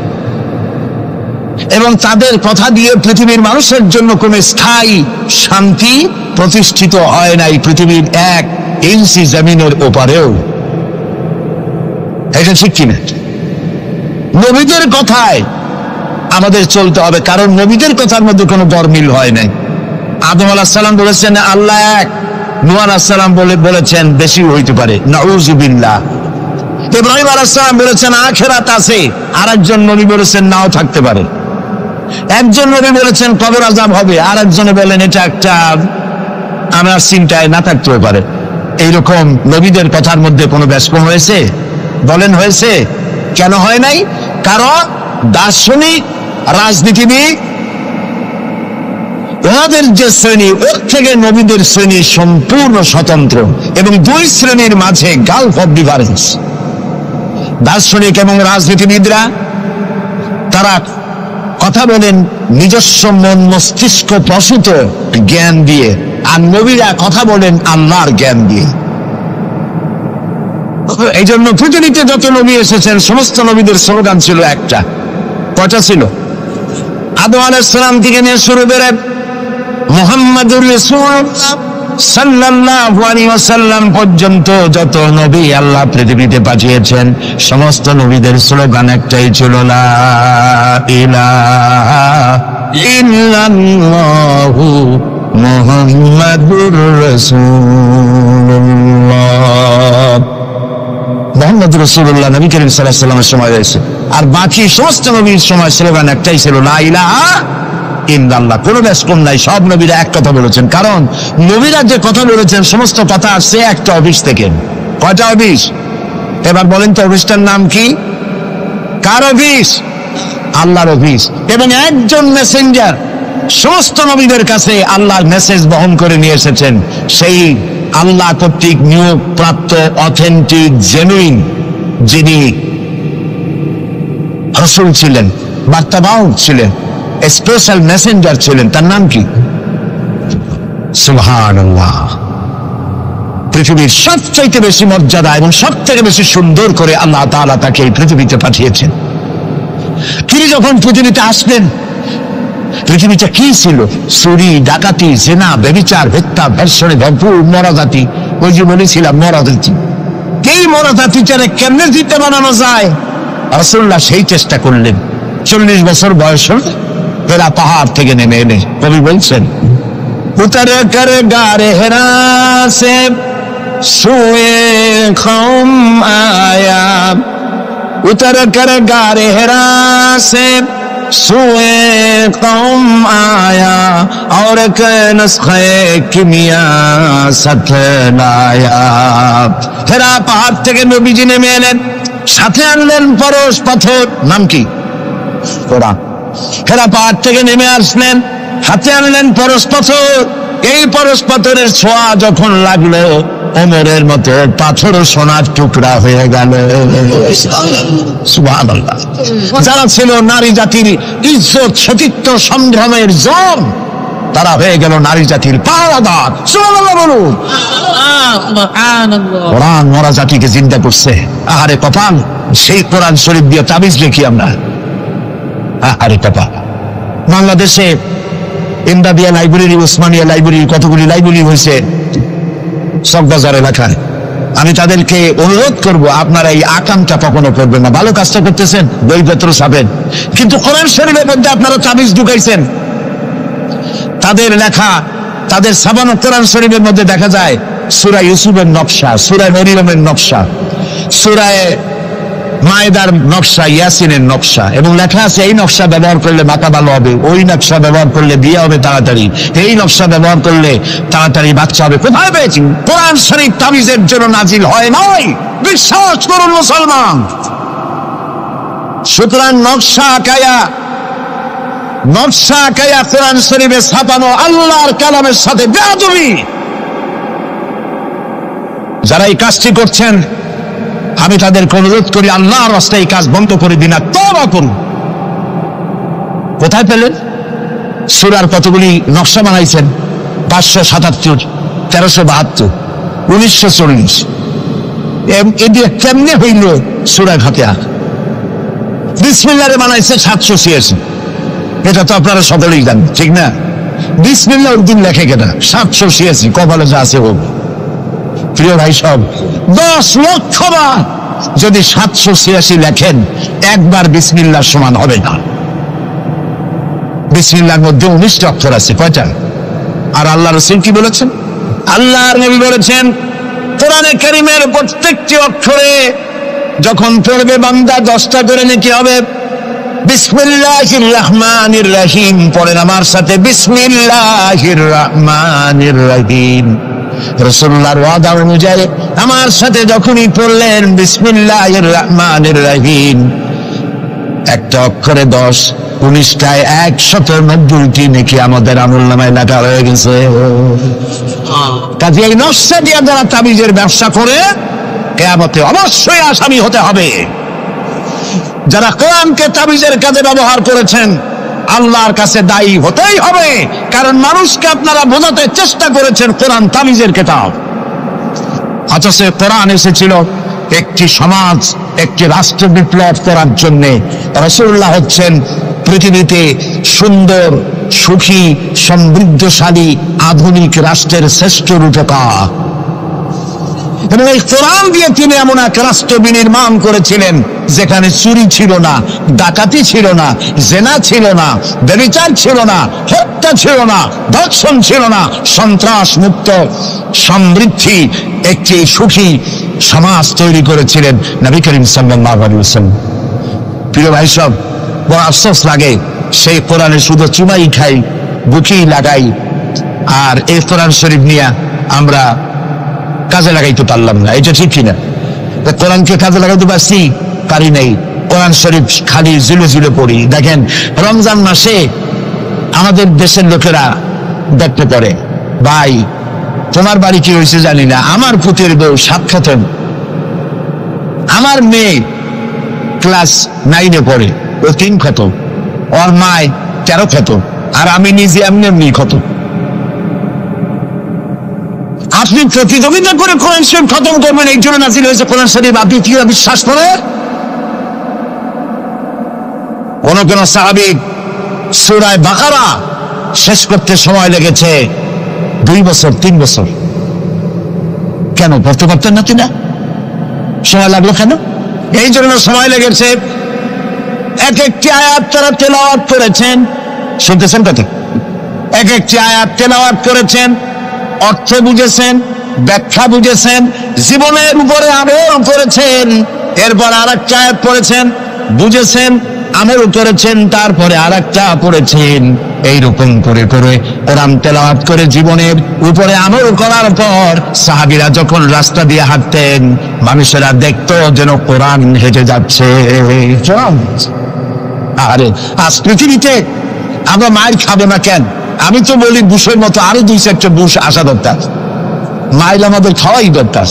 এবং তাদের কথা দিয়ে পৃথিবীর মানুষের জন্য কোনো স্থায়ী শান্তি প্রতিষ্ঠিত হয় নাই পৃথিবীর এক ইঞ্চি জমিনের ওপারেও। এটা ঠিক কিনা? নবীদের কথায় আমাদের চলতে হবে, কারণ নবীদের কথার মধ্যে কোনো গরমিল হয় নাই। আদম আলাইহিস সালাম বলেছেন আল্লাহ এক, নূহ আলাইহিস সালাম বলেছেন বেশি হইতে পারে, নাউযুবিল্লাহ। ইব্রাহিম আলাইহিস সালাম বলেছেন আখিরাত আছে, আরেকজন নবী বলেছেন নাও থাকতে পারে। একজন নবী বলেছেন কবর আযাব হবে, আর একজনে বলেন এটা একটা আমার চিন্তায় না থাকতেও পারে। এইরকম নবীদের কথার মধ্যে কোনো ব্যস্ত হয়েছে? বলেন হয়েছে? কেন হয় নাই? কারণ দার্শনিক, রাজনীতিবিদ, ওনাদের যে শ্রেণী, ওর থেকে নবীদের শ্রেণী সম্পূর্ণ স্বতন্ত্র, এবং দুই শ্রেণীর মাঝে গালফ অফ ডিফারেন্স। দার্শনিক এবং রাজনীতিবিদরা তারা কথা বলেন নিজস্ব মন মস্তিষ্ক প্রসূত জ্ঞান দিয়ে, আর নবীরা কথা বলেন আল্লাহর জ্ঞান দিয়ে। এই জন্য পৃথিবীতে যত নবী এসেছেন সমস্ত নবীদের স্লোগান ছিল একটা। কয়টা ছিল? আদম আলাইহিস সালাম থেকে নিয়ে শুরু করে মুহাম্মাদুর রাসূলুল্লাহ সাল্লাল্লাহু আলাইহি ওয়াসাল্লাম পর্যন্ত যত নবী আল্লাহ পৃথিবীতে পাঠিয়েছেন, সমস্ত নবীদের স্লোগান একটাই ছিল, লা ইলাহা ইল্লাল্লাহু মুহাম্মাদুর রাসূলুল্লাহ। মুহাম্মদুর রাসূলুল্লাহ নবী করিম সাল্লাল্লাহু আলাইহি ওয়াসাল্লামের সময় হয়েছে, আর বাকি সমস্ত নবীর সময় স্লোগান একটাই ছিল, লা ইলাহা ইল্লাল্লাহ। কোনো ব্যস্কম নাই, সব নবীরা এক কথা বলেছেন। কারণ নবীরা যে কথা বলেছেন সমস্ত কথা আসছে একটা অফিস থেকে। কয়টা অফিস? এবার বলেন তো অফিসটার নাম কি? কার অফিস? আল্লাহর অফিস। এবং একজন মেসেঞ্জার সমস্ত নবীদের কাছে আল্লাহর মেসেজ বহন করে নিয়ে এসেছেন, সেই আল্লাহ কর্তৃক নিয়োগ প্রাপ্ত অথেন্টিক জেনুইন যিনি রাসূল ছিলেন, বার্তাবাহক ছিলেন, স্পেশাল মেসেঞ্জার ছিলেন, তার নাম কি? সুবহানাল্লাহ। পৃথিবীর সবচাইতে বেশি মর্যাদা এবং সব থেকে বেশি সুন্দর করে আল্লাহ তাআলা তাকে এই পৃথিবীতে পাঠিয়েছেন। তিনি যখন পৃথিবীতে আসলেন, পৃথিবীটা কি ছিল? চুরি, ডাকাতি, জিনা, ব্যভিচার, হত্যা, ধর্ষণে ভরপুর মরাজাতি। ওই যে বলেছিলাম মরাজাতি, এই মরাজাতিটারে কেমনে জিতে বানানো যায়, রাসূলুল্লাহ সেই চেষ্টা করলেন। 40 বছর বয়স এরা পাহাড় থেকে নেমে এনে, কবি বলছেন উতর কর গারে হেরা সে সুয়ে কওম আয়া, উতর কর গারে হেরা সে সুয়ে কওম আয়া, और एक नुस्खे किमिया साथ लाया। হেরা পাহাড় থেকে নবীজি নেমে এলেন, সাথে আনলেন পরশ পাথর, নাম কি? কোরআন। হেরা পাহাড় থেকে নেমে আসলেন, হাতে আনলেন পরশ পাথর। এই পরশ পাথরের ছোঁয়া যখন লাগলো, ওমরের মতো পাথর সোনার টুকরা হয়ে গেল। সুবহানাল্লাহ। যারা ছিল নারী জাতির ইজ্জত, সতীত্ব, সংগ্রামের জম, তারা হয়ে গেল নারী জাতির পাহারাদার। সুবহানাল্লাহ বলুন। কোরআন মরা জাতিকে জিন্দা করছে। আহারে কপাল, সেই কোরআন শরীফ দিয়ে তাবিজ লিখি আমরা। আরে বাবা, বাংলাদেশে ইমদাদিয়া লাইব্রেরি, ওসমানিয়া লাইব্রেরি, কতগুলি লাইব্রেরি হয়েছে চকবাজার এলাকায়। আমি তাদেরকে অনুরোধ করব, আপনারা এই আকামটা কখনো করবেন না। ভালো কাজটা করতেছেন, বইপত্র ছাপেন, কিন্তু কোরআন শরীফের মধ্যে আপনারা তাবিজ ঢুকাইছেন। তাদের লেখা, তাদের ছাপানো কোরআন শরীফের মধ্যে দেখা যায় সূরা ইউসুফের নকশা, সূরা মরিয়মের নকশা, সূরা মায়েদার নকশা, ইয়াসিনের নকশা, এবং লেখা আছে এই নকশা ব্যবহার করলে মাথা ভালো হবে, ওই নকশা ব্যবহার করলে বিয়ে হবে তাড়াতাড়ি, এই নকশা ব্যবহার করলে তাড়াতাড়ি বাচ্চা হবে। কোথায় পেয়েছি? কোরআন শরীফ তাবিজের জন্য নাজিল হয় নাই, বিশ্বাস করুন মুসলমান। সুতরাং নকশা আঁকায়া কোরআন শরীফে ছাপানো আল্লাহর কালামের সাথে বেয়াদবি। যারা এই কাজটি করছেন, আমি তাদেরকে অনুরোধ করি, আল্লাহর রাস্তায় এই কাজ বন্ধ করে দিন, তওবা করুন। কোথায় পেলেন? সূরার কতগুলি নকশা বানাইছেন, 577, 1372, 1940, এদিকে কেমনে হইল সূরা ফাতিহা? বিসমিল্লাহরে বানাইছে 786, এটা তো আপনারা সকলেই জানেন, ঠিক না? বিসমিল্লাহ উর্দু লেখে কেনা 786, কপালে যা আছে হোক। প্রিয় ভাই সব, 10 লক্ষ বার যদি 786 লেখেন, একবার বিসমিল্লাহ সমান হবে না। বিসমিল্লাহর মধ্যে 19টা অক্ষর আছে, কয়টা? আর আল্লাহ রাসূল কি বলেছেন? আল্লাহর নবী বলেছেন, কোরআনে কারীমের প্রত্যেকটি অক্ষরে যখন পড়বে বান্দা 10টা করে নেকি হবে। বিসমিল্লাহির রহমানির রহিম পড়েন আমার সাথে, বিসমিল্লাহির রহমানির রহিম। রাসূলুল্লাহর ওয়াদা অনুযায়ী আমার সাথে যখনই পড়লেন বিসমিল্লাহির রহমানির রহিম, একটা অক্ষরে 10, 19টায় 190টি নেকি আমাদের আমলনামায় লেখা হয়ে গেছে। কাজে এই নকশা দিয়ে যারা তাবিজের ব্যবসা করে, কিয়ামতে অবশ্যই আসামি হতে হবে। যারা কোরআনকে তাবিজের কাজে ব্যবহার করেছেন, আল্লাহর কাছে দায়ী হতেই হবে, কারণ মানুষকে আপনারা বোঝাতে চেষ্টা করেছেন কোরআন তাবিজের কিতাব। অথচ কোরআন এসেছিল একটি সমাজ, একটি রাষ্ট্র বিপ্লব করার জন্য। রাসূলুল্লাহ হচ্ছেন পৃথিবীতে সুন্দর, সুখী, সমৃদ্ধশালী আধুনিক রাষ্ট্রের শ্রেষ্ঠ রূপকার, এবং এই কোরআন দিয়ে তিনি এমন এক রাষ্ট্র বিনির্মাণ করেছিলেন যেখানে চুরি ছিল না, ডাকাতি ছিল না, জেনা ছিল না, ব্যভিচার ছিল না, হত্যা ছিল না, ধর্ষণ ছিল না, সন্ত্রাস মুক্ত সমৃদ্ধি একটি সুখী সমাজ তৈরি করেছিলেন নবী করিম সাল্লাল্লাহু আলাইহি ওয়াসাল্লাম। প্রিয় ভাই সব, বড় আফসোস লাগে, সেই কোরআনে শুধু চুমাই খাই, বুকেই লাগাই, আর এই কোরআন শরীফ নিয়ে আমরা কাজে লাগাইতে পারলাম না। এটা ঠিক কিনা? কোরআনকে কাজে লাগাইতে পারছি? পারি নাই। কোরআন শরীফ খালি জুলে জুলে পড়ি। দেখেন, রমজান মাসে আমাদের দেশের লোকেরা দেখতে পারে, ভাই তোমার বাড়ি কি হয়েছে জানি না, আমার পুতের বউ 7 খতম, আমার মেয়ে ক্লাস 9-এ পড়ে, ও 3 খতম, ওর মায় 13 খতম, আর আমি নিজে এমনি খতম। আপনি প্রতিযোগিতা করে কোরআন শরীফ খতম করবেন, এই জন্য নাযিল হয়েছে কোরআন শরীফ। আপনি কি বিশ্বাস করেন? কোন সাহাবী সূরা বাকারা শেষ করতে সময় লেগেছে 2 বছর, 3 বছর। কেন পড়তে পারতেন না তিনি? সময় লাগলো কেন? এই জন্য সময় লেগেছে, এক একটি আয়াত তারা তেলাওয়াত করেছেন, শুনতেছেন কথা? এক একটি আয়াত তেলাওয়াত করেছেন, অর্থ বুঝেছেন, ব্যাখ্যা বুঝেছেন, জীবনের উপরে আমল করেছেন, এরপর আরেকটা আয়াত পড়েছেন, বুঝেছেন, আমল করেছেন, তারপরে আরেকটা পড়েছেন। এইরকম করে করে কোরআন তেলাওয়াত করে জীবনের উপরে আমল করার পর সাহাবীরা যখন রাস্তা দিয়ে হাঁটতেন, মানুষেরা দেখতো যেন কোরআন হেঁটে যাচ্ছে। আরে আজ পৃথিবীতে আমরা মায়ের খাবো না কেন? আমি তো বলি বুশের মতো আরো 2-4টা বুশ আসা দরকার। মাইল আমাদের খাওয়াই দরকার।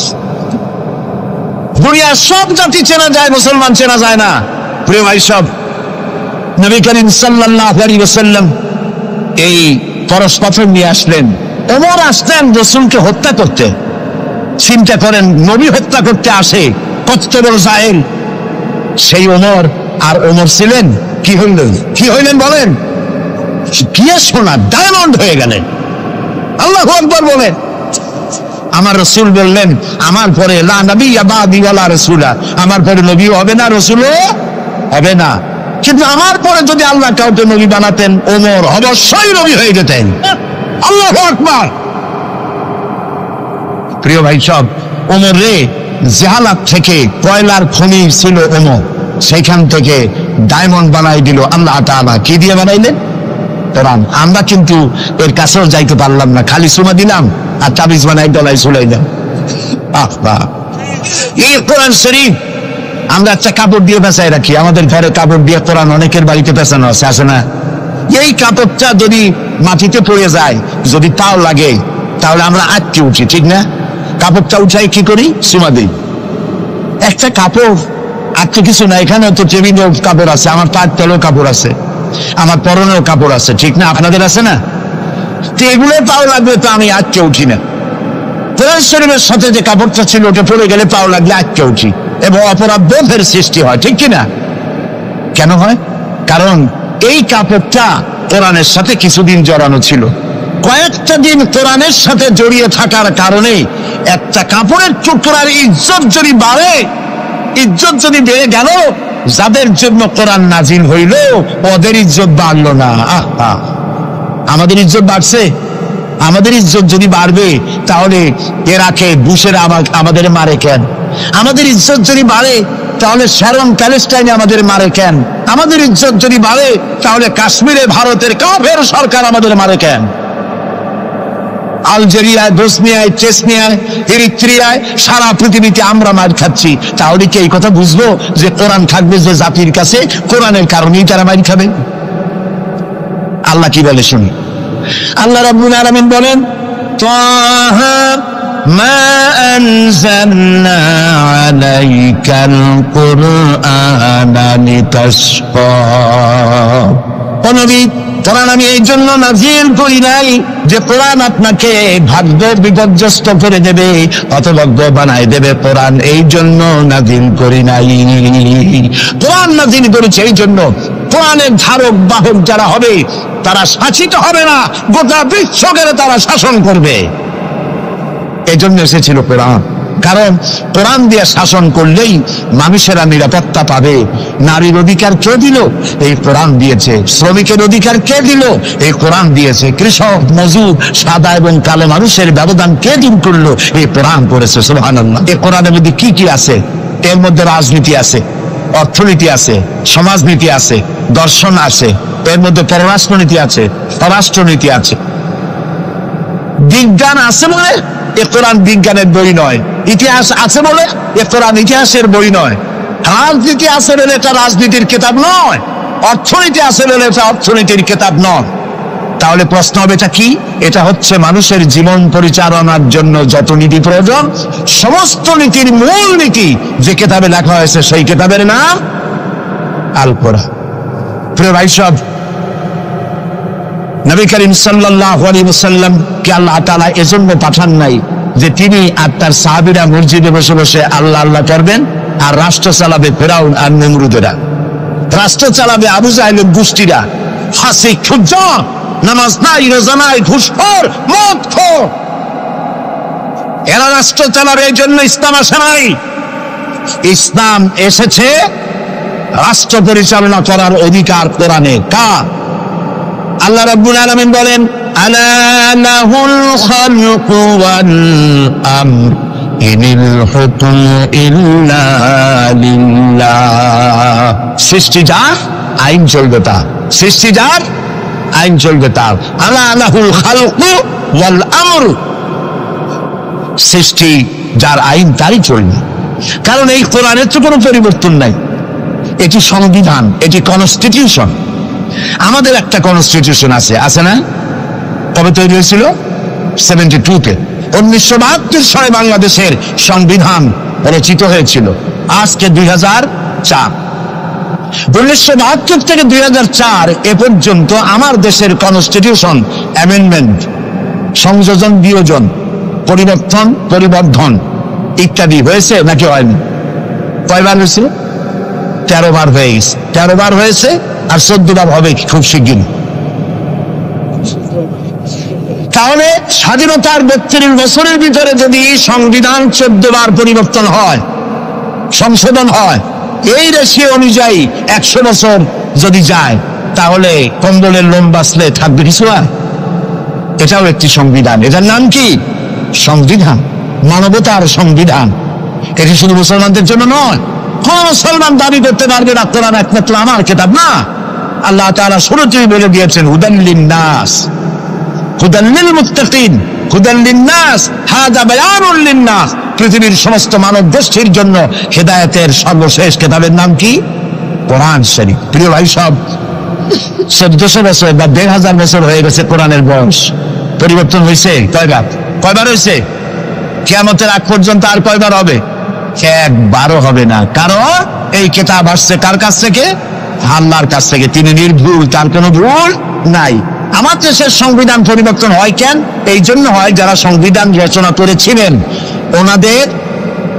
দুনিয়ার সব জাতি চেনা যায়, মুসলমান চেনা যায় না। প্রিয় ভাই সব, নবী করিম সাল্লাল্লাহু আলাইহি ওয়াসাল্লাম এই পরস্পর নিয়ে আসলেন। ওমর আসতেন রাসূলকে হত্যা করতে। চিন্তা করেন, নবী হত্যা করতে আসে, কত বড় জাহেল সেই ওমর। আর ওমর ছিলেন কি হইলেন বলেন? কি সোনা ডায়মন্ড হয়ে গেলেন। আল্লাহু আকবার বলেন। আমার রাসূল বললেন, আমার পরে লা নাবিয়্যা বা'দি ওয়ালা রাসূলা, আমার পরে নবী হবে না, রাসূলও হবে না। কিন্তু আমার পরে যদি আল্লাহ কাউকে নবী বানাতেন, ওমর অবশ্যই নবী হয়ে যেতেন। আল্লাহু আকবার। প্রিয় ভাই সব, ওমর রে জাহালাত থেকে কয়লার খনি ছিল ওমর, সেখান থেকে ডায়মন্ড বানাই দিল আল্লাহ তাআলা। কি দিয়ে বানাইলেন? কোরআন। আমরা কিন্তু এর কাছেও যাইতে পারলাম না, খালি সুমা দিলাম আর তাবিজ বানাই গলায় ঝুলাইলাম। এই কোরআন শরীফ আমরা একটা কাপড় দিয়ে পেঁচাই রাখি, আমাদের ঘরে কাপড় দিয়ে কোরআন অনেকের বাড়িতে পেঁচানো আছে, আছে না? এই কাপড়টা যদি মাটিতে পড়ে যায়, যদি তাও লাগে, তাহলে আমরা আটকে উঠি, ঠিক না? কাপড়টা উঠাই কি করি? সুমা দিই। একটা কাপড় আর তো কিছু না, এখানে তো টেবিলেও কাপড় আছে, আমার পায়ের তলেও কাপড় আছে, আমার পরনেও কাপড় আছে, ঠিক না? আপনাদের আছে না? তো এগুলো পাও লাগবে তো আমি আটকে উঠি না। কোরআন শরীফের সাথে যে কাপড়টা ছিল ওটা পড়ে গেলে পাও লাগলে আটকে উঠি এবং অপরাধ বোধের সৃষ্টি হয়, ঠিক কিনা? কেন হয়? কারণ এই কাপড়টা কোরআনের সাথে কিছুদিন জড়ানো ছিল। কয়েকটা দিন কোরআনের সাথে জড়িয়ে থাকার কারণে একটা কাপড়ের টুকরার ইজ্জত যদি বাড়ে, ইজ্জত যদি বেড়ে গেল, যাদের জন্য কোরআন নাজিল হইল ওদের ইজ্জত বাড়লো না। আমাদের ইজ্জত বাড়ছে। আমাদের ইজ্জত যদি বাড়বে তাহলে ইরাকে বুশেরা আমাদের মারে কেন? আমাদের ইজ্জত যদি বাড়ে তাহলে শ্যারন প্যালেস্টাইনে আমাদের মারে কেন? আমাদের ইজ্জত যদি বাড়ে তাহলে কাশ্মীরে ভারতের কাফের সরকার আমাদের মারে কেন? আলজেরিয়ায়, বসনিয়ায়, চেচনিয়ায়, এরিত্রিয়ায়, সারা পৃথিবীতে আমরা মার খাচ্ছি। তাহলে কি এই কথা বুঝবো যে কোরআন থাকবে যে জাতির কাছে, কোরআনের কারণেই তারা মার খাবে? আল্লাহ কি বলে শুনি। আল্লাহ রাব্বুল আলামিন বলেন, তাহা মা আনজালনা আলাইকাল কুরআনা লিতাশকা। ও নবী, কোরআন আমি এই জন্য নাজিল করি নাই যে কোরআন আপনাকে ভাগ্য বিপর্যস্ত করে দেবে, হতভাগ্য বানায় দেবে। কোরআন এই জন্য নাজিল করি নাই। কোরআন নাজিল করেছে এই জন্য কোরআনের ধারক বাহক যারা হবে তারা শাসিত হবে না, গোটা বিশ্বকে তারা শাসন করবে। এই জন্য এসেছিল কোরআন। কারণ কোরআন দিয়ে শাসন করলেই মানুষেরা নিরাপত্তা পাবে। নারীর অধিকার কে দিল? এই কোরআন দিয়েছে। শ্রমিকের অধিকার কে দিল? এই কোরআন দিয়েছে। কৃষক, মজুর, সাদা এবং কালো মানুষের ব্যবধান কে দূর করলো? এই কোরআন করেছে। সুবহানাল্লাহ। এই কোরআনের মধ্যে কি কি আছে? এর মধ্যে রাজনীতি আছে, অর্থনীতি আছে, সমাজনীতি আছে, দর্শন আছে, এর মধ্যে পররাষ্ট্রনীতি আছে, পররাষ্ট্রনীতি আছে। বিজ্ঞান আছে বলে এ কোরআন বিজ্ঞানের বই নয়। ইতিহাস আছে বলে এ কোরআন ইতিহাসের বই নয়। রাজনীতি আছে বলে এটা রাজনীতির কিতাব নয়। অর্থনীতি আছে বলে এটা অর্থনীতির কিতাব নয়। তাহলে প্রশ্ন হবে এটা কি? এটা হচ্ছে মানুষের জীবন পরিচালনার জন্য যত নীতি প্রয়োজন, সমস্ত নীতির মূল নীতি যে কিতাবে লেখা হয়েছে সেই কিতাবের নাম আল কোরআন। প্রিয় ভাই সব, নবী করিম সাল্লাল্লাহু আলাইহি ওয়াসাল্লাম কে আল্লাহ তাআলা এজন্য পাঠান নাই যে তিনি আর তার সাহাবীরা মসজিদে বসে বসে আল্লাহ আল্লাহ করবেন আর রাষ্ট্র চালাবে ফেরাউন আর নমরুদেরা, রাষ্ট্র চালাবে আবু জাহেলের গোষ্ঠীরা, ফাসিক, ফুজ্জার, নামাজ নাই, রোজা নাই, ঘুষখোর, মদখোর, এরা রাষ্ট্র চালাবে। এই জন্য ইসলাম আসে নাই। ইসলাম এসেছে রাষ্ট্র পরিচালনা করার অধিকার কোরআনে কার? আল্লাহ রাব্বুল আলামিন বলেন, আলা লাহুল খালকু ওয়াল আমর ইনিল হুকমু ইল্লা লিল্লাহ। সৃষ্টি যার, আইন চলবে তার। সৃষ্টি যার, আইন চলবে তার। আলা লাহুল খালকু ওয়াল আমর, সৃষ্টি যার, আইন তারই চলবে। কারণ এই কোরআনের তো কোনো পরিবর্তন নাই। এটি সংবিধান, এটি কনস্টিটিউশন। আমাদের একটা কনস্টিটিউশন আছে, আছে না? কবে তৈরি হয়েছিল? 72-তে। 1972 সালে বাংলাদেশের সংবিধান রচিত হয়েছিল। আজকে 2004। 1972 থেকে 2004 এ পর্যন্ত আমার দেশের কনস্টিটিউশন অ্যামেন্ডমেন্ট, সংযোজন, বিয়োজন, পরিবর্তন, পরিবর্ধন ইত্যাদি হয়েছে নাকি হয়নি? কয়বার হয়েছে? 13 বার হয়ে গেছে। 13 বার হয়েছে আর 14 বার হবে খুব শিগগির। তাহলে স্বাধীনতার 32 বছরের ভিতরে যদি সংবিধান 14 বার পরিবর্তন হয়, সংশোধন হয়, এই রেশিও অনুযায়ী 100 বছর যদি যায়, তাহলে কম্বলের লোম বাঁচলে থাকবে কিছু আর? এটাও একটি সংবিধান। এটার নাম কি? সংবিধান, মানবতার সংবিধান। এটি শুধু মুসলমানদের জন্য নয়। কোন মুসলমান দাবি করতে পারবে না কোরআন একমাত্র আমার কিতাব? না, আল্লাহ তাআলা শুরুতেই বলে দিয়েছেন হুদাল লিন-নাস, হুদাল লিল-মুত্তাকিন, হুদাল লিন-নাস, হাযা বায়ানুল লিন-নাস। পৃথিবীর সমস্ত মানব গোষ্ঠীর জন্য হেদায়েতের সর্বশেষ কিতাবের নাম কি? কোরআন শরীফ। প্রিয় ভাই সব, 1400 বছর বা 1500 বছর হয়ে গেছে কোরআনের বয়স। পরিবর্তন হয়েছে কয়বার হয়েছে? কিয়ামতের আগ পর্যন্ত আর কয়বার হবে? একবারও হবে না। কারণ এই কিতাব আসছে কার কাছ থেকে? আল্লাহর কাছ থেকে। তিনি নির্ভুল, তার কোনো ভুল নাই। আমার দেশের সংবিধান পরিবর্তন হয় কেন? এই জন্য হয়, যারা সংবিধান রচনা করেছিলেন ওনাদের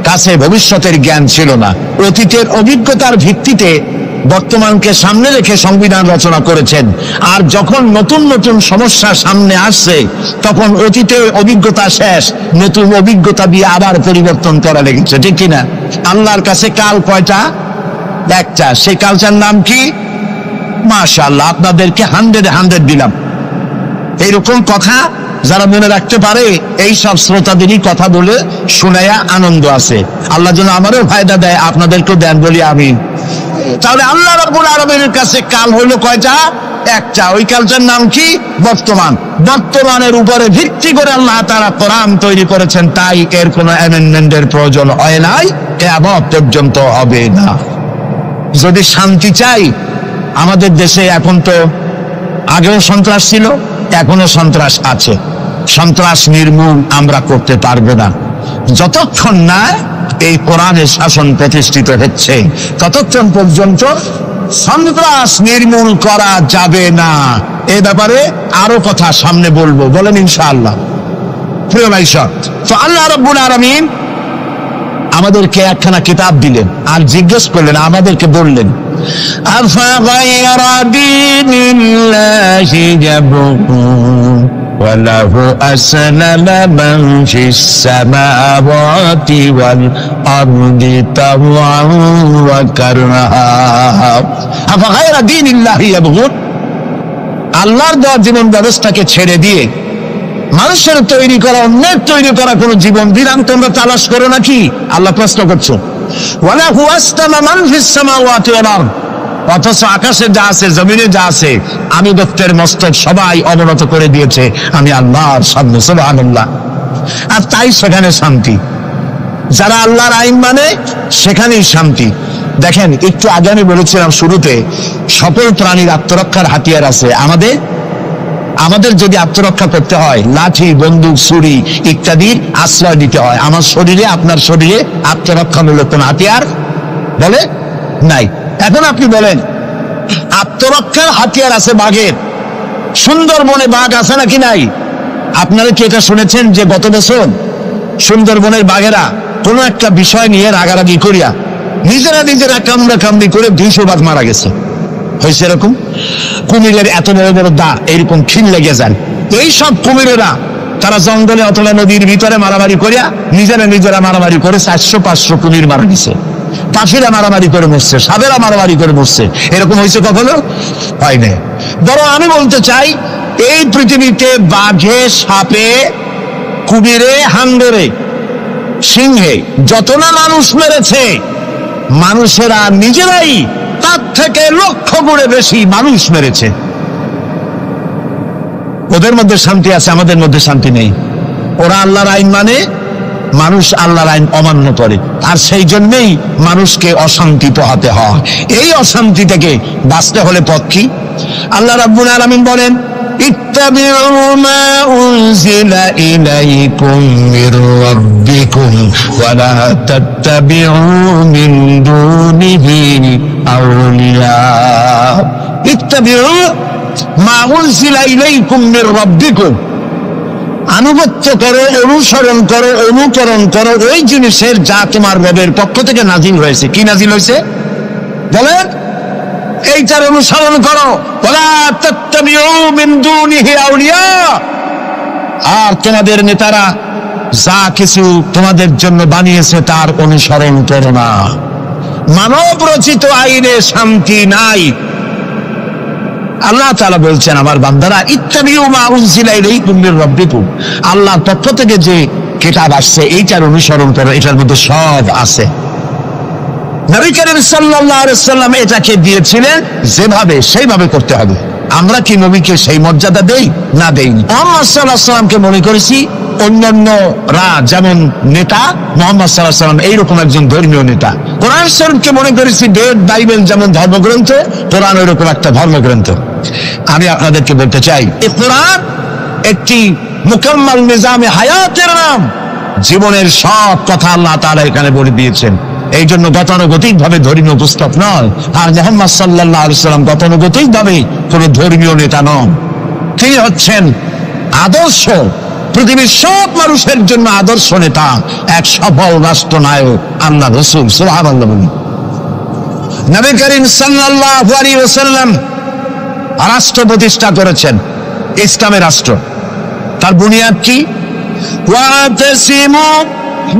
কাছে ভবিষ্যতের জ্ঞান ছিল না। অতীতের অভিজ্ঞতার ভিত্তিতে বর্তমানকে সামনে রেখে সংবিধান রচনা করেছেন। আর যখন নতুন নতুন সমস্যা সামনে আসছে, তখন অতীতের অভিজ্ঞতা শেষ, নতুন অভিজ্ঞতা দিয়ে আবার পরিবর্তন করা লেগেছে, ঠিক কিনা? আল্লাহর কাছে কাল কয়টা? একটা। সেই কালটার নাম কি? মাশাআল্লাহ, আপনাদেরকে 100 দিলাম। এইরকম কথা যারা মনে রাখতে পারে, এই সব শ্রোতাদেরই কথা বলে শোনায়া আনন্দ আছে। আল্লাহ যেন আমারও ফায়দা দেয়, আপনাদেরকেও দেন বলি আমিন। তাহলে আল্লাহ রাব্বুল আলামিনের কাছে কাল হইলো কয়টা? একটা। ওই কালটার নাম কি? বর্তমান। বর্তমানের উপরে ভিত্তি করে আল্লাহ তাআলা কোরআন তৈরি করেছেন, তাই এর কোনো অ্যামেন্ডমেন্টের প্রয়োজন হয় নাই, কিয়ামত পর্যন্ত হবে না। যদি শান্তি চাই, আমাদের দেশে এখন তো, আগেও সন্ত্রাস ছিল, এখনো সন্ত্রাস আছে। সন্ত্রাস নির্মূল আমরা করতে পারবো না যতক্ষণ না এই কোরআনের শাসন প্রতিষ্ঠিত হচ্ছে, ততক্ষণ পর্যন্ত সন্ত্রাস নির্মূল করা যাবে না। এ ব্যাপারে আরো কথা সামনে বলবো, বলেন ইনশাআল্লাহ। প্রিয় ভাই সব, তো আল্লাহ রাব্বুল আলামিন আমাদেরকে একখানা কিতাব দিলেন আর জিজ্ঞেস করলেন, আমাদেরকে বললেন, আফাগায়রা দীনিল্লাহি ইয়াবগুন ওয়া লাহু আসলামা মান ফিস সামাওয়াতি ওয়াল আরদি তাওআন ওয়া কারহা। আফাগায়রা দীনিল্লাহি ইয়াবগুন, আল্লাহর দেওয়া জীবন ব্যবস্থাকে ছেড়ে দিয়ে মানুষের তৈরি করা, অন্যের তৈরি করা কোন জীবন বিধান তোমরা তালাশ করো নাকি? আল্লাহ প্রশ্ন করছো। ওয়ালাহু আসলামা মান ফিস সামাওয়াতি ওয়াল আরদ, অথচ আকাশে যা আছে, জমিনে যা আছে, আমি দত্তের মস্তক সবাই অবনত করে দিয়েছে আমি আল্লাহর সামনে। সুবহানাল্লাহ। আর তাই সেখানে শান্তি। যারা আল্লাহর আইন মানে সেখানেই শান্তি। দেখেন, একটু আগে আমি বলেছিলাম শুরুতে, সকল প্রাণীর আত্মরক্ষার হাতিয়ার আছে। আমাদের যদি আত্মরক্ষা করতে হয়, লাঠি, বন্দুক, ছুরি ইত্যাদির আশ্রয় দিতে হয়। আমার শরীরে, আপনার শরীরে আত্মরক্ষামূলক কোন হাতিয়ার বলে নাই। এখন আপনি বলেন, আত্মরক্ষার হাতিয়ার আছে বাঘের। সুন্দরবনে বাঘ আছে নাকি নাই? আপনারা কি এটা শুনেছেন যে গত বছর সুন্দরবনের বাঘেরা কোন একটা বিষয় নিয়ে রাগারাগি করিয়া নিজেরা কামড়াকামড়ি করে 200 বাঘ মারা গেছে? হয়েছে এরকম? কুমিরের এত বড় বড় দাঁত, এইরকম খিল লেগে যান। এই সব কুমিরেরা তারা জঙ্গলে অথবা নদীর ভিতরে মারামারি করিয়া নিজেরা মারামারি করে 400-500 কুমির মারা গেছে। পাখিরা মারামারি করে মরছে, সাপেরা মারামারি করে মরছে। এরকম হয়েছে কখনো? হয় না। বরং আমি বলতে চাই, এই পৃথিবীতে বাঘে, সাপে, কুমিরে, হাঙ্গরে, সিংহে যত না মানুষ মেরেছে, মানুষেরা নিজেরাই তার থেকে 1,00,000 গুণে বেশি মানুষ মেরেছে। ওদের মধ্যে শান্তি আছে, আমাদের মধ্যে শান্তি নেই। ওরা আল্লাহর আইন মানে, মানুষ আল্লাহর আইন অমান্য করে, আর সেই জন্যই মানুষকে অশান্তি পোহাতে হয়। এই অশান্তি থেকে বাঁচতে হলে পথ কি? আল্লাহ রাব্বুল আলামিন বলেন, ইত্তাবিউ মা উনজিলা ইলাইকুম মির রাব্বিকুম ওয়া লা তাত্তাবিউ মিন দুনিহি আউলিয়া। ইত্তাবিউ মা উনজিলা ইলাইকুম মির রাব্বিকুম, আনুগত্য করো, অনুসরণ করো, অনুকরণ করো ওই জিনিসের যা তোমার রবের পক্ষ থেকে নাজিল হয়েছে। কি নাজিল হয়েছে বলেন? এইটার অনুসরণ করো। ওয়ালা তাত্তাবিউ মিন দুনিহি আউলিয়া, আর তোমাদের নেতারা যা কিছু তোমাদের জন্য বানিয়েছে তার অনুসরণ করো না। মানব রচিত আইনে শান্তি নাই। আল্লাহ তাআলা বলছেন, আমার বান্দারা ইত্তাবিউ মা উনজিলা ইলাইকুম মির রাব্বিকুম, আল্লাহর পক্ষ থেকে যে কিতাব আসছে এইটার অনুসরণ করো, এটার মধ্যে সব আছে। নবী করিম সাল্লাল্লাহু আলাইহি ওয়াসাল্লাম এটাকে দিয়েছিলেন যেভাবে সেইভাবে করতে হবে। আমরা কি নবীকে সেই মর্যাদা দেই? না দেই। মুহাম্মদ সাল্লাল্লাহু আলাইহি ওয়াসাল্লামকে মনে করেছি অন্যান্যরা যেমন নেতা, মুহাম্মদ সাল্লাল্লাহু আলাইহি ওয়াসাল্লাম এইরকম একজন ধর্মীয় নেতা। কোরআন শরীফকে মনে করেছি বেদ বাইবেল যেমন ধর্মগ্রন্থ, কোরআন ওইরকম একটা ধর্মগ্রন্থ। আমি আপনাদেরকে বলতে চাই, এই কোরআন একটি মুকাম্মাল নিজামে হায়াতের নাম। জীবনের সব কথা আল্লাহ তাআলা এখানে বলে দিয়েছেন। এই জন্য গতানুগতিক ভাবে ধর্মীয় পুস্তক নয়। আর মুহাম্মদ সাল্লাল্লাহু আলাইহি ওয়াসাল্লাম গতানুগতিক ভাবে কোন ধর্মীয় নেতা নন। তিনি হচ্ছেন আদর্শ, পৃথিবীর সব মানুষের জন্য আদর্শ নেতা, এক সফল রাষ্ট্রনায়ক আল্লাহ রাসূল সুবহানাল্লাহ। নবী করিম সাল্লাল্লাহু আলাইহি ওয়াসাল্লাম রাষ্ট্র প্রতিষ্ঠা করেছেন, ইসলামের রাষ্ট্র। তার বুনিয়াদ কি? ওয়াতাসিমু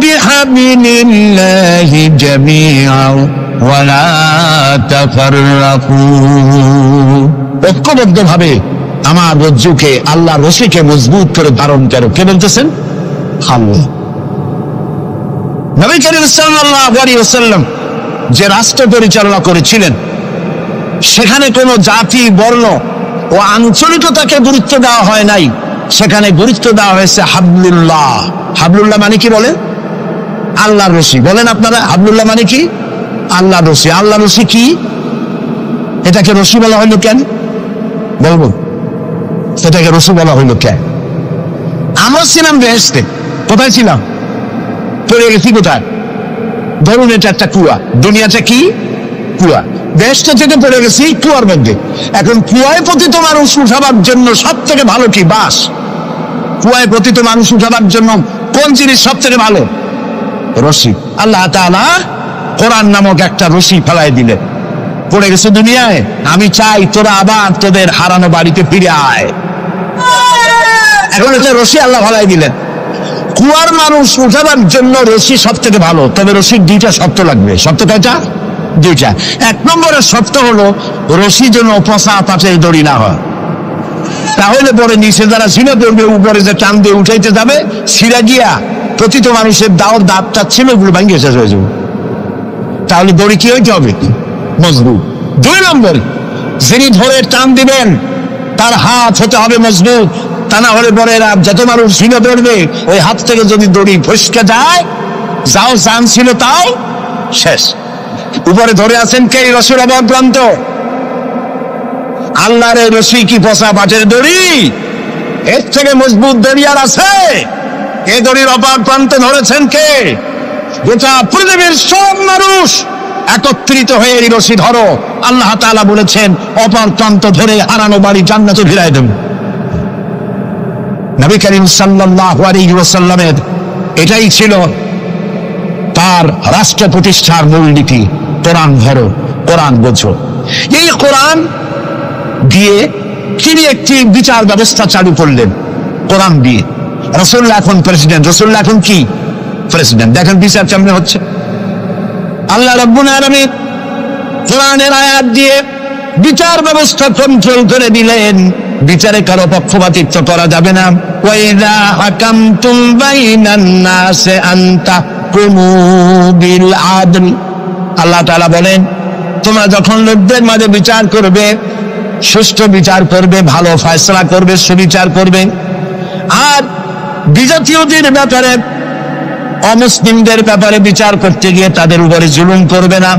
বিহাবিলিল্লাহি জামিআন ওয়া লা তাফাররাকু, ঐক্যবদ্ধভাবে আমার রজ্জুকে, আল্লাহর রশিকে মজবুত করে ধারণ করো। কে বলতেছেন? আল্লাহ। নবী করিম সাল্লাল্লাহু আলাইহি ওয়াসাল্লাম যে রাষ্ট্র পরিচালনা করেছিলেন, সেখানে কোনো জাতি, বর্ণ ও আঞ্চলিকতাকে গুরুত্ব দেওয়া হয় নাই। সেখানে গুরুত্ব দেওয়া হয়েছে হাবলুল্লাহ। হাবলুল্লাহ মানে কি বলেন? আল্লাহর রশি। বলেন আপনারা, হাবলুল্লাহ মানে কি? আল্লাহর রশি। আল্লাহর রশি কি? এটাকে রশি বলা হইল কেন? বলবো এটাকে রশি বলা হইল কেন? আমরা ছিলাম বেহেশতে। কোথায় ছিলাম? পড়ে গেছি কোথায়? ধরুন এটা একটা কুয়া, দুনিয়াটা কি? কুয়া। বেহেশত থেকে পড়ে গেছি কুয়ার মধ্যে। এখন কুয়ায় পতিত মানুষ উঠাবার জন্য সব থেকে ভালো কি? বাঁশ। কুয়ায় পতিত মানুষ উঠাবার জন্য কোন জিনিস সব থেকে ভালো? রশি। আল্লাহ তাআলা কোরআন নামক একটা রশি ফেলাই দিলেন। পড়ে গেছে দুনিয়ায়, আমি চাই তোরা আবার তোদের হারানো বাড়িতে ফিরে আয়। এখন এটা রশি আল্লাহ ফেলাই দিলেন। কুয়ার মানুষ উঠাবার জন্য রশি সব থেকে ভালো, তবে রশির দুইটা শর্ত লাগবে। শর্ত কয়টা? দুইটা। এক নম্বরের শর্ত হলো রশি যেন পচা পাটের দড়ি না হয়, তাহলে পরে নিচে যারা ছিঁড়ে ধরবে, উপরে যে টান দিয়ে উঠাইতে যাবে, ছিঁড়ে গিয়া প্রতিটা মানুষের দাঁতটা ছিল ওগুলো ভাঙিয়ে শেষ হয়ে যাবে। তাহলে দড়ি কি হইতে হবে? মজবুত। দুই নম্বর, যিনি ধরে টান দিবেন তার হাত হতে হবে মজবুত, তা না হলে পরে যত মানুষ ছিঁড়ে ধরবে ওই হাত থেকে যদি দড়ি ফসকে যায়, যাও চান ছিল তাও শেষ। উপরে ধরে আছেন কে? রশির অবক্রান্ত। আল্লাহর এই রশি কি পচা পাটের দড়ি? এর থেকে মজবুত দড়ি আর আছে? এই দড়ির অপর প্রান্তে ধরেছেন কে? গোটা পৃথিবীর সব মানুষ একত্রিত হয়ে এই রশি ধরো। আল্লাহ তাআলা বলেছেন অপর প্রান্ত ধরে হারানো বাড়ি জান্নাতে ফিরাই দেব। নবী করিম সাল্লাল্লাহু আলাইহি ওয়াসাল্লামের এটাই ছিল তার রাষ্ট্র প্রতিষ্ঠার মূলনীতি। কোরআন ধরো, কোরআন বোঝো। এই কোরআন দিয়ে তিনি একটি বিচার ব্যবস্থা চালু করলেন কোরআন দিয়ে। রাসূলুল্লাহ এখন প্রেসিডেন্ট। রাসূলুল্লাহ এখন কি? প্রেসিডেন্ট। দেখেন বিচার কেমনে হচ্ছে। আল্লাহ রাব্বুল আলামিন কোরআনের আয়াত দিয়ে বিচার ব্যবস্থা কন্ট্রোল করে দিলেন। বিচারে কারো পক্ষপাতিত্ব করা যাবে না। ওয়া ইযা হাকামতুম বাইনান নাসি আন তাহকুমু বিল আদল। আল্লাহ তাআলা বলেন, তোমরা যখন লোকদের মাঝে বিচার করবে, সুষ্ঠু বিচার করবে, ভালো ফয়সালা করবে, সুবিচার করবে। আর বিজাতীয়দের ব্যাপারে, অমুসলিমদের ব্যাপারে বিচার করতে গিয়ে তাদের উপরে জুলুম করবে না।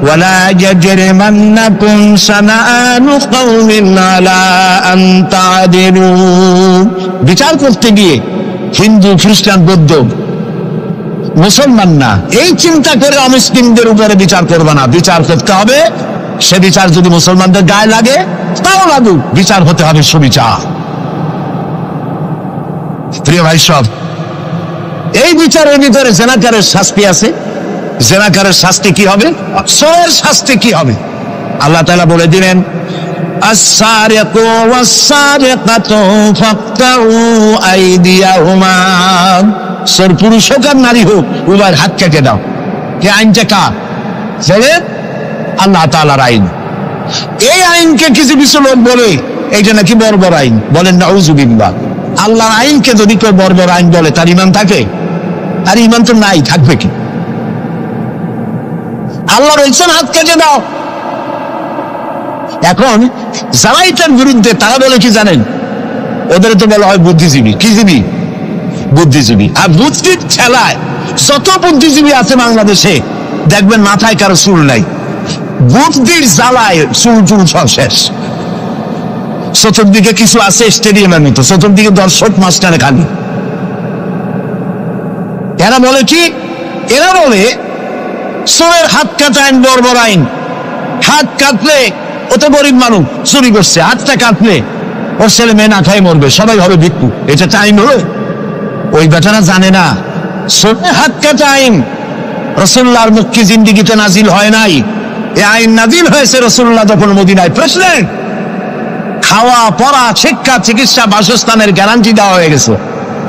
ওয়ালা ইয়াজরিমান্নাকুম শানাআনু কওমিন আলা আন তা'দিলু। বিচার করতে গিয়ে হিন্দু, খ্রিস্টান, বৌদ্ধ, মুসলমান না, এই চিন্তা করে অমুসলিমদের উপরে বিচার করবে না। বিচার করতে হবে, সে বিচার যদি মুসলমানদের গায়ে লাগে তাও লাগুক, বিচার হতে হবে সুবিচার। প্রিয় ভাই সব, এই বিচারের ভিতরে জেনাকারের শাস্তি আছে। জেনাকারের শাস্তি কি হবে? সয়ের শাস্তি কি হবে? আল্লাহ তাআলা বলে দিলেন আস-সারিকু ওয়াস-সারিকাতু ফাকতাউ আইদিয়াহুমা, সর পুরুষ হোক আর নারী হোক উভয়ের হাত কেটে দাও। এই আইনটা কার? আল্লাহ তাআলার আইন। এই আইনকে কিছু কিছু লোক বলে এইটা নাকি বর্বর আইন, বলেন নাউযুবিল্লাহ। আল্লাহর আইনকে যদি কেউ বর্বর আইন বলে তার ঈমান থাকে? আর ঈমান তো নাই, থাকবে কি? আল্লাহ বলছেন হাত কেটে দাও। এখন যারা এটার বিরুদ্ধে তারা বলে কি জানেন? ওদের তো বলা হয় বুদ্ধিজীবী। কি জীবী? বুদ্ধিজীবী। আর বুদ্ধির ছেলায় যত বুদ্ধিজীবী আছে বাংলাদেশে দেখবেন মাথায় কারো চুল নাই, বুদ্ধির জ্বালায় চুল চুল সব শেষ। চতুর্দিকে কিছু আছে স্টেডিয়ামের মতো, চতুর্দিকে দর্শক মাঝখানে খালি। এরা বলে কি? এরা বলে চোরের হাত কাটা আইন বর্বর আইন। হাত কাটলে ও তো গরিব মানুষ, চুরি করছে, হাতটা কাটলে ওর ছেলে মেয়ে না খাই মরবে, সবাই হবে ভিক্ষু। এটা আইন হলো? ওই বেটারা জানে না চোরের হাত কাটা আইন রাসূলুল্লাহর মক্কি জিন্দেগিতে নাজিল হয় নাই। এই আইন নাজিল হয়েছে রাসূলুল্লাহ যখন মদিনায় প্রেসিডেন্ট। খাওয়া পড়া শিক্ষা চিকিৎসা বাসস্থানের গ্যারান্টি দেওয়া হয়ে গেছে,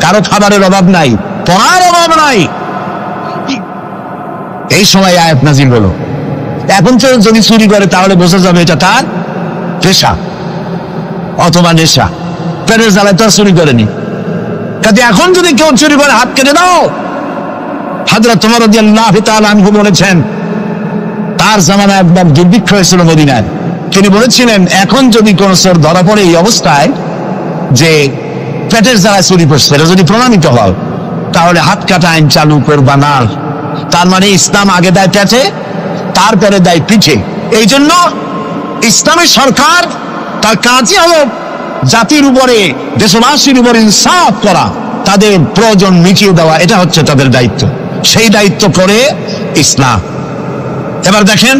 কারো খাবারের অভাব নাই, পড়ার অভাব নাই। এই সময় আয়াত নাজিল হলো। এখন তো যদি চুরি করে তাহলে বোঝা যাবে এটা তার পেশা অথবা নেশা। পেটের জ্বালায় তো চুরি করেনি। কাজে এখন যদি কেউ চুরি করে হাত কেটে দাও। হযরত ওমর রাদিয়াল্লাহু তাআলা আনহু বলেছেন, তার জামানায় একবার দুর্ভিক্ষ হয়েছিল মদিনায়। তিনি বলেছিলেন এখন যদি কোন চোর ধরা পড়ে এই অবস্থায় যে পেটের জ্বালায় চুরি করছে, এটা যদি প্রমাণিত হয় তাহলে হাত কাটা আইন চালু করবা না। তার মানে ইসলাম আগে দেয় পেটে, তারপরে দেয় পিঠে। এই জন্য ইসলামী সরকার তার কাজই হলো জাতির উপরে, দেশবাসীর উপরে ইনসাফ করা, তাদের প্রয়োজন মিটিয়ে দেওয়া, এটা হচ্ছে তাদের দায়িত্ব। সেই দায়িত্ব করে ইসলাম। এবার দেখেন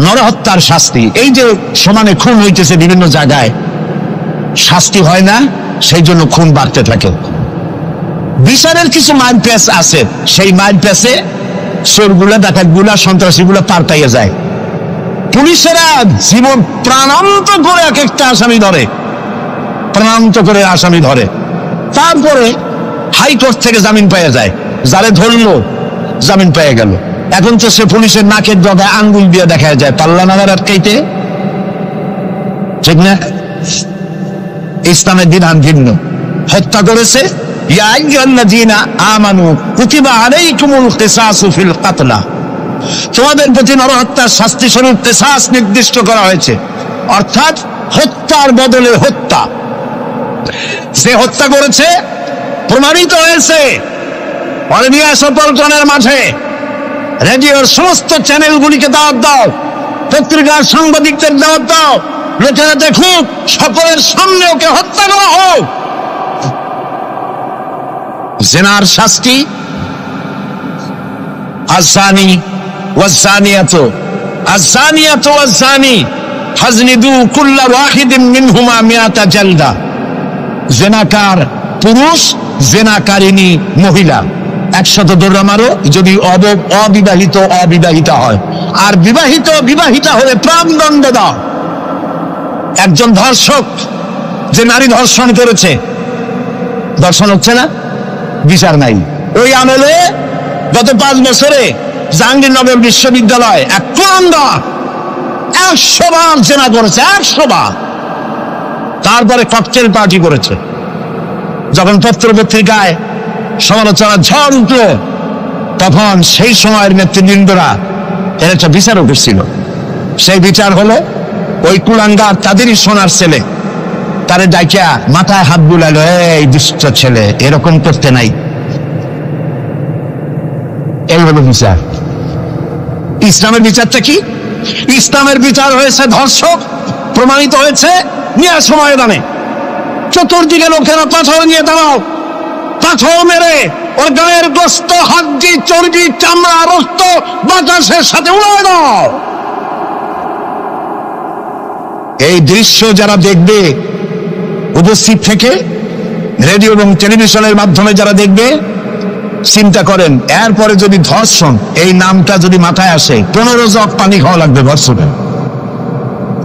নরহত্যার শাস্তি। এই যে সমানে খুন হইতেছে বিভিন্ন জায়গায়, শাস্তি হয় না, সেই জন্য খুন বাড়তে থাকে। বিচারের কিছু মাইল পেস আছে, সেই মাইল পেসে চোরগুলা, ডাকাতগুলা, সন্ত্রাসীগুলা পার পাইয়ে যায়। পুলিশেরা জীবন প্রাণান্ত করে এক একটা আসামি ধরে, প্রাণান্ত করে আসামি ধরে, তারপরে হাইকোর্ট থেকে জামিন পাইয়া যায়। যারে ধরলো জামিন পেয়ে গেল। এখন তো সে পুলিশের নাকের ডগায় আঙ্গুল দিয়ে দেখা যায়, পাল্লা নাগার আটকাইতে, ঠিক না? ইসলামের বিধান ভিন্ন। হত্যা করেছে, ইয়া আইয়ুহাল্লাযীনা আমানু কুতিবা আলাইকুমুল কিসাসু ফিল কাতলা, তোমাদের প্রতি নরহত্যার শাস্তি স্বরূপ কিসাস নির্দিষ্ট করা হয়েছে, অর্থাৎ হত্যার বদলে হত্যা। সে হত্যা করেছে প্রমাণিত হয়েছে, অলিভিয়া সপল্টনের মাঠে রেডিওর সমস্ত চ্যানেলগুলিকে দাওয়াত দাও, পত্রিকার সাংবাদিকদের দাওয়াত দাও, লোকেরা দেখুক, সকলের সামনে ওকে হত্যা করা হোক। জিনার শাস্তি আযানি ওয়াযানিয়াতু আযানিয়াতু ওয়াযানি ফাজলিদু কুল্লা ওয়াহিদিন মিনহুমা মিআতা জালদা। জিনাকার পুরুষ, জিনাকারিনী মহিলা 100 দৌড়া মারো, যদি অবিবাহিতা হয়, আর বিবাহিতা হলে প্রাণদণ্ড দাও। একজন ধর্ষক যে নারী ধর্ষণ করেছে, ধর্ষণ হচ্ছে না, বিচার নাই। ওই আমলে গত 5 বছরে জাহাঙ্গীরনগর বিশ্ববিদ্যালয় এক কোরআনদার 100 বার জেনা করেছে, 100 বার। তারপরে ককটেল পার্টি করেছে। যখন পত্র পত্রিকায় সমালোচনার ঝড় উঠল, তখন সেই সময়ের নেতৃবৃন্দরা এর একটা বিচারও করছিল। সেই বিচার হলো ওই কুলাঙ্গার তাদেরই সোনার ছেলে, তারে ডাইকা মাথায় হাত বুলাইলো, এই দুষ্ট ছেলে, এরকম করতে নাই। এই হলো বিচার। ইসলামের বিচারটা কি? ইসলামের বিচার হয়েছে ধর্ষক প্রমাণিত হয়েছে, নিয়ে সময় দানে চতুর্দিকে লোকেরা পাথর নিয়ে দাঁড়াও, পাথর মেরে ওর গায়ের গোস্ত, হাড্ডি, চর্বি, চামড়া, রক্ত বাতাসের সাথে উড়ায় দাও। এই দৃশ্য যারা দেখবে উপস্থিত থেকে, রেডিও এবং টেলিভিশনের মাধ্যমে যারা দেখবে, চিন্তা করেন এরপরে যদি ধর্ষণ এই নামটা যদি মাথায় আসে, 15 জগ পানি খাওয়া লাগবে ধর্ষণে,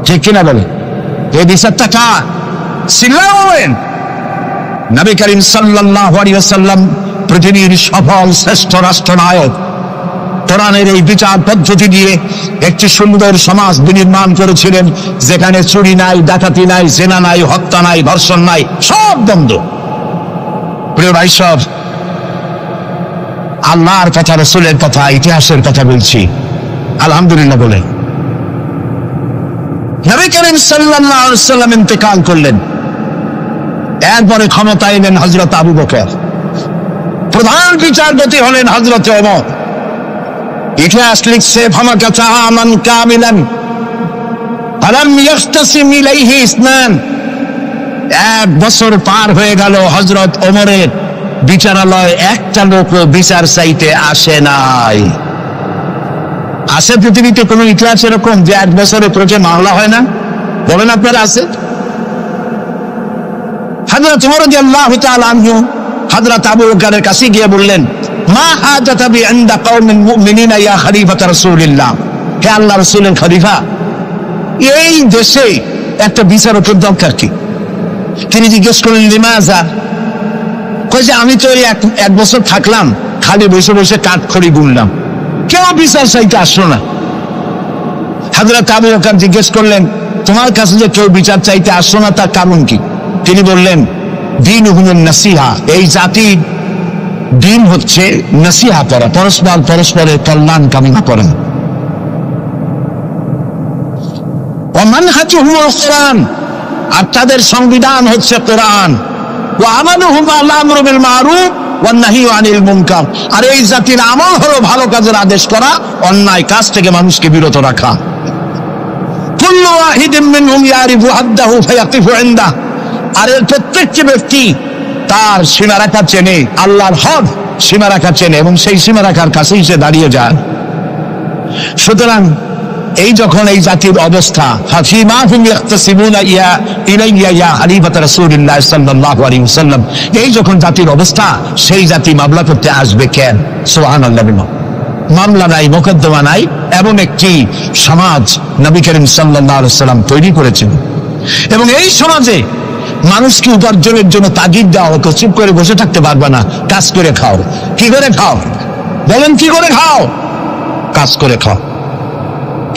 ঠিক কিনা বলে? এই বিচারটা কার? চিল্লাবেন। নবী করিম সাল্লাল্লাহু আলাইহি ওয়াসাল্লাম পৃথিবীর সফল শ্রেষ্ঠ রাষ্ট্রনায়ক, কোরআনের এই বিচার পদ্ধতি দিয়ে একটি সুন্দর সমাজ বিনির্মাণ করেছিলেন, যেখানে চুরি নাই, ডাকাতি নাই, জেনা নাই, হত্যা নাই, ধর্ষণ নাই, সব বন্ধ। প্রিয় ভাই সব, আল্লাহর কথা, রাসূলের কথা, ইতিহাসের কথা বলছি। আলহামদুলিল্লাহ বলে নবী করিম সাল্লাল্লাহু আলাইহি ওয়াসাল্লাম ইন্তেকাল করলেন। এরপরে ক্ষমতায় এলেন হযরত আবু বকর, প্রধান বিচারপতি হলেন হযরত ওমর। ইতিহাস লিখছে ফামাকাতা আমান কামিলান ফালাম ইয়াখতাসিম ইলাইহি ইসনান। 1 বছর পার হয়ে গেল, হযরত ওমরের বিচারালয় একটা লোক বিচার চাইতে আসে নাই। আছে পৃথিবীতে কোন ইতিহাস এরকম যে 1 বছরে প্রতি মামলা হয় না? বলেন আপনারা, আছে? হযরত ওমর রাদিয়াল্লাহু তাআলা আনহু হযরত আবু বকরের কাছে গিয়ে বললেন, মা হাজাতা বি ইনদা কওমিন মুমিনিনা ইয়া খলিফাত রাসূলিল্লাহ। হে আল্লাহর রাসূলের খলিফা, এই দেশে একটা বিচারকের দরকার কি? তিনি জিজ্ঞেস করলেন, লিমাজা? কই যে আমি তো এক বছর থাকলাম, খালি বসে বসে কাঠখড়ি গুনলাম, কেউ বিচার চাইতে আসলো না। হযরত আবু বকর জিজ্ঞেস করলেন, তোমার কাছে যে কেউ বিচার চাইতে আসলো না, তার কারণ কি? তিনি বললেন, দীনুহুম নাসিহা। এই জাতির দিন হচ্ছে নাসিহা করা, পরস্পরের কল্যাণ কামনা করা। ওয়া মানহাজুহুল কোরআন, আর তাদের সংবিধান হচ্ছে কোরআন। ওয়া আমালুহুম আলা আমরি বিল মারুফ ওয়ান নাহয়ু আনিল মুনকার, আর এই জাতির আমল হলো ভালো কাজের আদেশ করা, অন্যায় কাজ থেকে মানুষকে বিরত রাখা। কুল্লু ওয়াহিদিন মিনহুম ইয়ারিফু হাদ্দাহু ফায়াকিফু ইনদাহু, আর এর প্রত্যেকটি ব্যক্তি তার সীমারেখা চেনে, আল্লাহর হদ সীমারেখা চেনে, এবং সেই সীমারেখার কাছেই সে দাঁড়িয়ে যায়। সুতরাং এই যখন এই জাতির অবস্থা, ফাফিমা হুম ইয়াখতাসিমুনা ইলাইয়া ইয়া খলিফাত রাসূলিল্লাহ সাল্লাল্লাহু আলাইহি ওয়াসাল্লাম, এই যখন জাতির অবস্থা, সেই জাতি মামলা করতে আসবে কেন? সুবহানাল্লাহ। মামলা নাই, মোকদ্দমা নাই, এমন একটি সমাজ নবী করিম সাল্লাল্লাহু আলাইহি ওয়াসাল্লাম তৈরি করেছেন। এবং এই সমাজে মানুষকে উপার্জনের জন্য তাগিদ দেওয়া হতো, চুপ করে বসে থাকতে পারবে না, কাজ করে খাও। কি করে খাও? বলেন, কি করে খাও? কাজ করে খাও।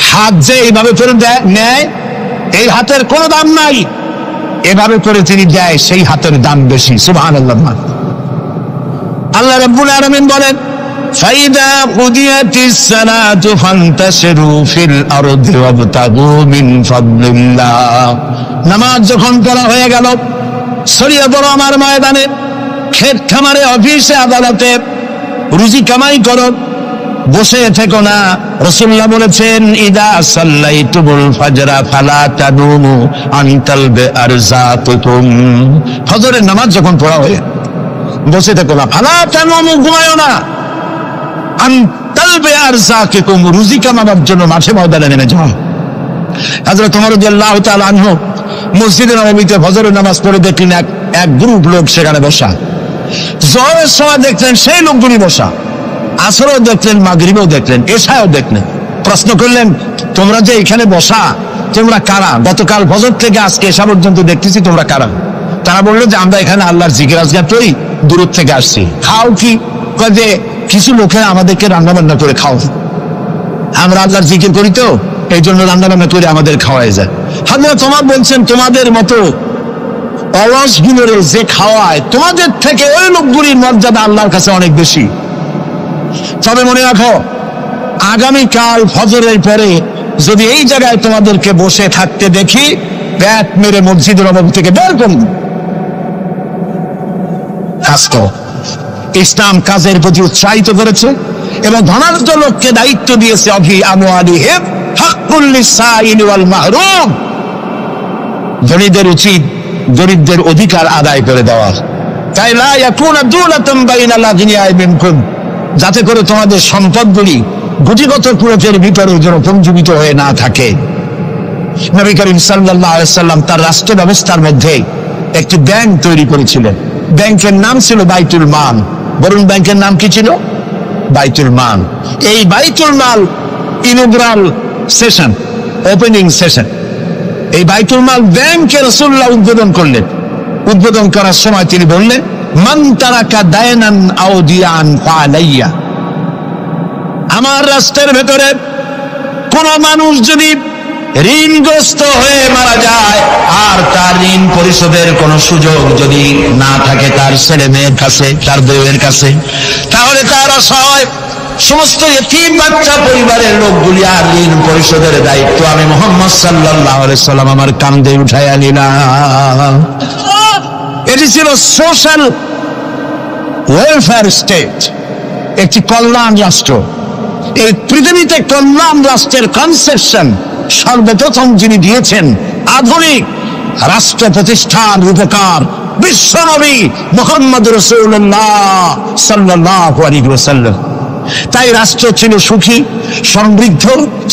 হাত যে এইভাবে করে নেয়, এই হাতের কোনো দাম নাই, এভাবে করে তিনি দেয়, সেই হাতের দাম বেশি। সুবহানাল্লাহ। আল্লাহ রাব্বুল আলামিন বলেন, ফাইদা কুদিয়াতিস সালাতু ফান্তাশিরু ফিল আরদি ওয়াবতাগু মিন ফাদলিল্লাহ। নামাজ যখন পড়া হয়ে গেল, ছড়িয়ে পড়ো আমার ময়দানে, ক্ষেত খামারে, অফিসে, আদালতে, রুজি কামাই করো, বসে থেকো না। রাসূলুল্লাহ বলেছেন, ইদা সাল্লাইতুমুল ফাজরা ফালা তানুমু আন তালবে আরযাকুম। ফজরের নামাজ যখন পড়া হয়ে, বসে থেকো না, ফালা তানুমু, ঘুমায়ো না, আন তালবে আরযাকুম, রুজি কামাবার জন্য মাঠে ময়দানে নেমে যাও। হযরত ওমর রাদিয়াল্লাহু তাআলা আনহু মসজিদে নববীতে ফজরের নামাজ পড়ে দেখলেন এক গ্রুপ লোক সেখানে বসা। জোহরের সময় দেখলেন সেই লোকগুলি বসা, আসরও দেখলেন, মাগরিবেও দেখলেন, এশাও দেখলেন। প্রশ্ন করলেন, তোমরা যে এখানে বসা, তোমরা কারা? গতকাল ফজর থেকে আজকে এশা পর্যন্ত দেখতেছি, তোমরা কারা? তারা বললো যে আমরা এখানে আল্লাহর জিকির আজগার করি, দূর থেকে আসছি। খাও কি? যে কিছু লোকেরা আমাদেরকে রান্না বান্না করে খাও, আমরা আল্লাহর জিকির করি তো এই জন্য রান্না বান্না করে আমাদের খাওয়াই যায়। হযরত ওমর বলছেন, তোমাদের মতো অলসগুলোরে যে খাওয়ায়, তোমাদের থেকে ওই লোকগুলির মর্যাদা আল্লাহর কাছে অনেক বেশি। তবে মনে রাখো, আগামীকাল ফজরের পরে যদি এই জায়গায় তোমাদেরকে বসে থাকতে দেখি, ব্যাট মেরে মসজিদের নববী থেকে বের করব। ইসলাম কাজের প্রতি উৎসাহিত করেছে এবং ধনাঢ্য লোককে দায়িত্ব দিয়েছে, অফি আমওয়ালিহিম হাক্কুল লিসাইল ওয়াল মাহরুম, ধনীদের উচিত গরিবদের অধিকার আদায় করে দেওয়া। তাই লা ইয়াকুনা দুলাতাম বাইনাল আগনিয়া মিনকুম, যাতে করে তোমাদের সম্পদগুলি গুটিগত পুরুষের ভিতরে যেন পঞ্জীবিত হয়ে না থাকে। নবী করিম সাল্লাল্লাহু আলাইহি ওয়াসাল্লাম তার রাষ্ট্র ব্যবস্থার মধ্যে একটি ব্যাংক তৈরি করেছিলেন। ব্যাংকের নাম ছিল বাইতুল মাল। বলুন, ব্যাংকের নাম কি ছিল? বাইতুল মাল। এই বাইতুল মাল ইনগ্রাল সেশন, ওপেনিং সেশন, এই বাইতুল মাল ব্যাংকে রাসূলুল্লাহ উদ্বোধন করলেন। উদ্বোধন করার সময় তিনি বললেন, মান তারাকা দায়নান আও দিয়ান ফালাইয়া, আমার রাষ্ট্রের ভেতরে কোন মানুষ যদি ঋণগ্রস্ত হয়ে মারা যায় আর তার ঋণ পরিশোধের কোন সুযোগ যদি না থাকে তার ছেলে মেয়ের কাছে, তার বউয়ের কাছে, তাহলে তার অসহায় সমস্ত ইতিম বাচ্চা পরিবারের লোকগুলি আর ঋণ পরিশোধের দায়িত্ব আমি মুহাম্মদ সাল্লাল্লাহু আলাইহি সাল্লাম আমার কাঁধে উঠাইয়া নিলাম। এটি ছিল সোশ্যাল ওয়েলফেয়ার স্টেট, একটি কল্যাণ রাষ্ট্র। এই পৃথিবীতে কল্যাণ রাষ্ট্রের কনসেপশন সর্বপ্রথম যিনি দিয়েছেন আধুনিক রাষ্ট্র প্রতিষ্ঠার রূপকার বিশ্বনবী মুহাম্মদ রাসূলুল্লাহ সাল্লাল্লাহু আলাইহি ওয়াসাল্লাম। তাই রাষ্ট্র ছিল সুখী, সমৃদ্ধ,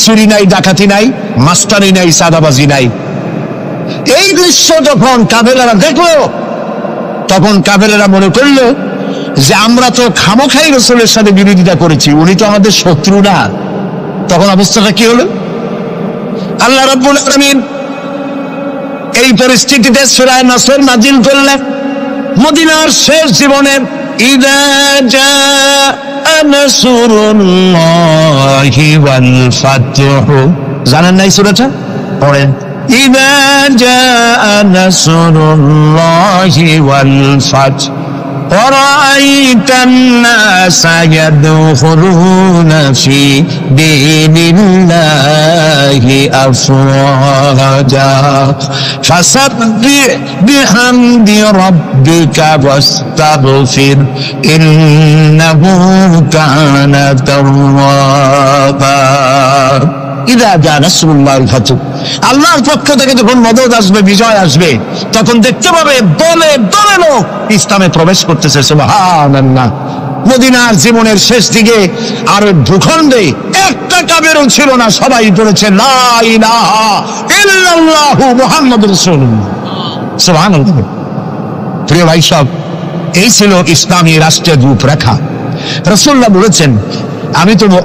চুরি নাই, ডাকাতি নাই, মাস্তানি নাই, সাদাবাজি নাই। এই দৃশ্য যখন কাফেরেরা দেখলো, তখন কাফেরেরা মনে করলো যে আমরা তো খামোখাই রাসূলের সাথে বিরোধিতা করেছি, উনি তো আমাদের শত্রু না। তখন অবস্থাটা কি হলো? আল্লাহ রাব্বুল আলামিন এই পরিস্থিতিতে সূরা নাসর নাজিল করলেন মদিনার শেষ জীবনে, ইযা জাআ নাসরুল্লাহি ওয়াল ফাতহু। জানেন না এই সূরাটা? পড়েন, ইযা জাআ নাসরুল্লাহি ওয়াল ফাতহু ورأيت الناس يدخلون في دين الله أفواجا فسبح بحمد ربك واستغفر إنه كان توابا। ইদা জা নাসরুল্লাহিল ফাতহ, আল্লাহর পক্ষ থেকে যখন মদদ আসবে, বিজয় আসবে, তখন দেখতে পাবে দলে দলে লোক ইসলামে প্রবেশ করতেছে। সুবহানাল্লাহ। মদিনার জীবনের শেষ দিকে আর ভূখণ্ডে একটা কাফেরও ছিল না, সবাই বলেছে লা ইলাহা ইল্লাল্লাহু মুহাম্মাদুর রাসূলুল্লাহ। সুবহানাল্লাহ। প্রিয় ভাই সব, এই ছিল ইসলামী রাষ্ট্রের রূপরেখা। রাসূলুল্লাহ বলেছেন,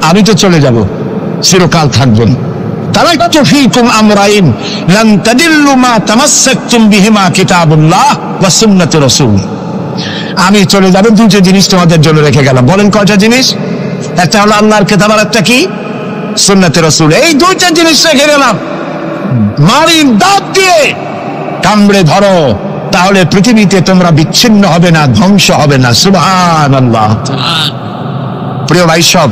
আমি তো চলে যাব, চিরকাল থাকবেন। তারাকতু ফীকুম আমরাইন লান তাদিল্লু মা তামাসসাকতুম বিহিমা কিতাবুল্লাহ ওয়া সুন্নাতুর রাসূল। আমি চলে যাব, দুটো জিনিস তোমাদের জন্য রেখে গেলাম। বলেন কয়টা জিনিস? একটা হলো আল্লাহর কিতাব, আর একটা কি? সুন্নাতুর রাসূল। এই দুইটা জিনিস রেখে গেলাম, মারির দাঁত দিয়ে কামড়ে ধরো, তাহলে পৃথিবীতে তোমরা বিচ্ছিন্ন হবে না, ধ্বংস হবে না। সুবহানাল্লাহ। প্রিয় ভাই সব,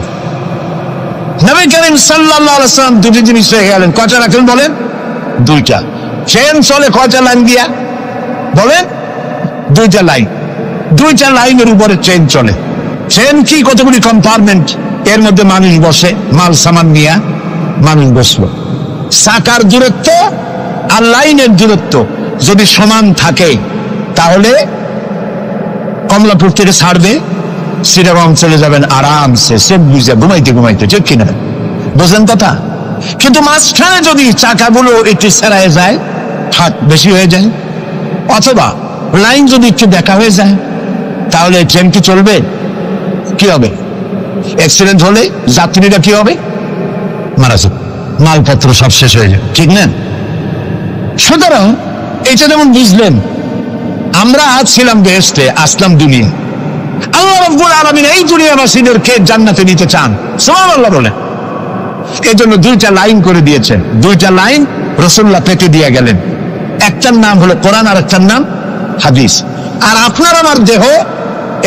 নবী করিম সাল্লাল্লাহু আলাইহি ওয়াসাল্লাম দুটি জিনিস রেখে গেলেন। কয়টা রাখলেন বলেন? দুইটা। চেন চলে কয়টা লাইন দিয়া? বলেন, দুইটা লাইন। দুইটা লাইনের উপরে চেন চলে। চেন কি? কতগুলি কম্পার্টমেন্ট, এর মধ্যে মানুষ বসে, মাল সামান নিয়ে মানুষ বসলো। চাকার দূরত্ব আর লাইনের দূরত্ব যদি সমান থাকে, তাহলে কমলাপুর থেকে ছাড়বে, চিটাগং চলে যাবেন আরামসে, সেফ বুঝে, ঘুমাইতে ঘুমাইতে। ঠিক কিনা? বোঝেন কথা? কিন্তু মাঝখানে যদি চাকাগুলো একটু ছেড়ায় যায়, হাত বেশি হয়ে যায়, অথবা লাইন যদি একটু দেখা হয়ে যায়, তাহলে ট্রেন কি চলবে? কি হবে? অ্যাক্সিডেন্ট হলে যাত্রীরা কি হবে? মারা যাবে, মালপত্র সব শেষ হয়ে যাবে। ঠিক না? সুতরাং এটা যেমন বুঝলেন, আমরা আজ ছিলাম বেহেশতে, আসলাম দুনিয়া। আল্লাহ রাব্বুল আলামিন এই দুনিয়াবাসীদেরকে জান্নাতে নিতে চান। সুবহানাল্লাহ বলে। এই জন্য দুইটা লাইন করে দিয়েছেন। দুইটা লাইন রাসূলুল্লাহ পেতে দিয়ে গেলেন। একটার নাম হলো কোরআন, আর একটার নাম হাদিস। আর আপনার আমার দেহ,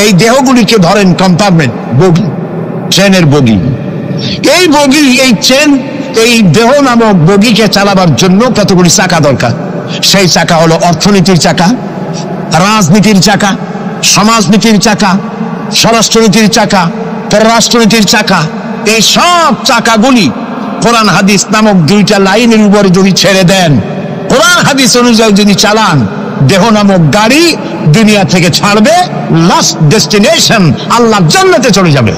এই দেহগুলিকে ধরেন কম্পার্টমেন্ট, বগি, ট্রেনের বগি। এই বগি, এই ট্রেন, এই দেহ নামক বগিকে চালাবার জন্য কতগুলি চাকা দরকার। সেই চাকা হলো অর্থনীতির চাকা, রাজনীতির চাকা, সমাজনীতির চাকা, স্বরাষ্ট্রনীতির চাকা, পররাষ্ট্রনীতির চাকা। এই সব চাকাগুলি কোরআন হাদিস নামক দুইটা লাইনের উপরে যদি ছেড়ে দেন, কোরআন হাদিস অনুযায়ী যদি চালান, দেহ নামক গাড়ি দুনিয়া থেকে ছাড়বে, লাস্ট ডেস্টিনেশন আল্লাহর জান্নাতে চলে যাবে।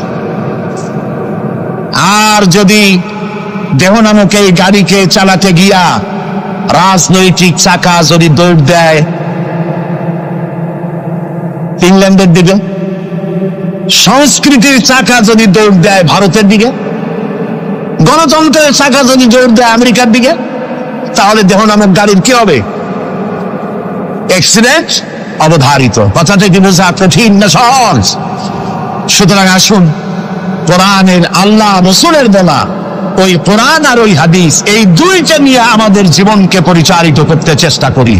আর যদি দেহ নামক এই গাড়িকে চালাতে গিয়া রাজনৈতিক চাকা যদি দৌড় দেয় ইংল্যান্ডের দিকে, সংস্কৃতির চাকা যদি দৌড় দেয় ভারতের দিকে, গণতন্ত্রের চাকা যদি দৌড় দেয় আমেরিকার দিকে, তাহলে দেহ নামক গাড়ির কি হবে? অ্যাক্সিডেন্ট অবধারিত। কথাটা কি বোঝা কঠিন না সহজ? সুতরাং আসুন কোরআনের আল্লাহ রসুলের বলা ওই কোরআন আর ওই হাদিস এই দুইটা নিয়ে আমাদের জীবনকে পরিচালিত করতে চেষ্টা করি,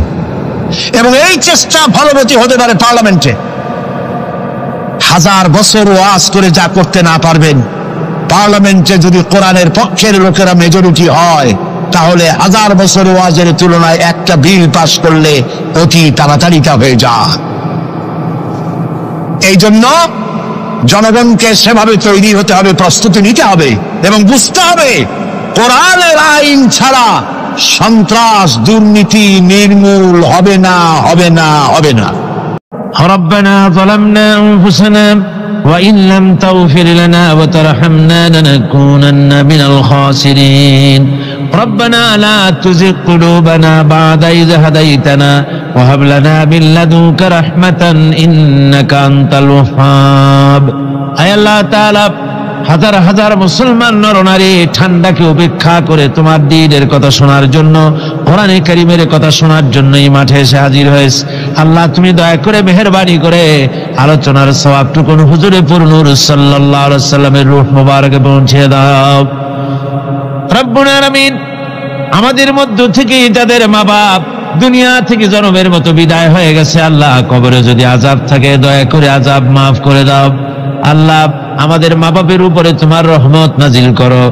এবং এই চেষ্টা ফলবতী হতে পারে পার্লামেন্টে। 1000 বছর ওয়াজ করে যা করতে না পারবেন, পার্লামেন্টে যদি কোরআনের পক্ষের লোকেরা মেজরিটি হয় তাহলে 1000 বছর ওয়াজের তুলনায় একটা বিল পাস করলে অতি তাড়াতাড়ি তা হয়ে যায়। এই জন্য জনগণকে সেভাবে তৈরি হতে হবে, প্রস্তুতি নিতে হবে এবং বুঝতে হবে কোরআনের আইন ছাড়া সন্ত্রাস দুর্নীতি নির্মূল হবে না, হবে না, হবে না। ربنا ظلمنا أنفسنا وإن لم تغفر لنا وترحمنا لنكونن من الخاسرين ربنا لا تزغ قلوبنا بعد إذ هديتنا وهب لنا من لدنك رحمة إنك أنت الوهاب أي الله تعالى হাজার হাজার মুসলমান নরনারী ঠান্ডাকে উপেক্ষা করে তোমার দ্বীনের কথা শোনার জন্য, কোরআনে কারীমের কথা শোনার জন্য এই মাঠে এসে হাজির হয়েছে। আল্লাহ তুমি দয়া করে মেহেরবানি করে আলোচনার সওয়াবটুকু হুজুরে পুরনূর সাল্লাল্লাহু আলাইহি ওয়াসাল্লামের রূহ মোবারকে পৌঁছে দাও। রব্বুল আলামিন আমাদের মধ্য থেকে যাদের মা বাপ দুনিয়া থেকে জনমের মতো বিদায় হয়ে গেছে, আল্লাহ কবরে যদি আযাব থাকে দয়া করে আযাব মাফ করে দাও। আল্লাহ আমাদের মা বাপের উপরে তোমার রহমত নাজিল করো।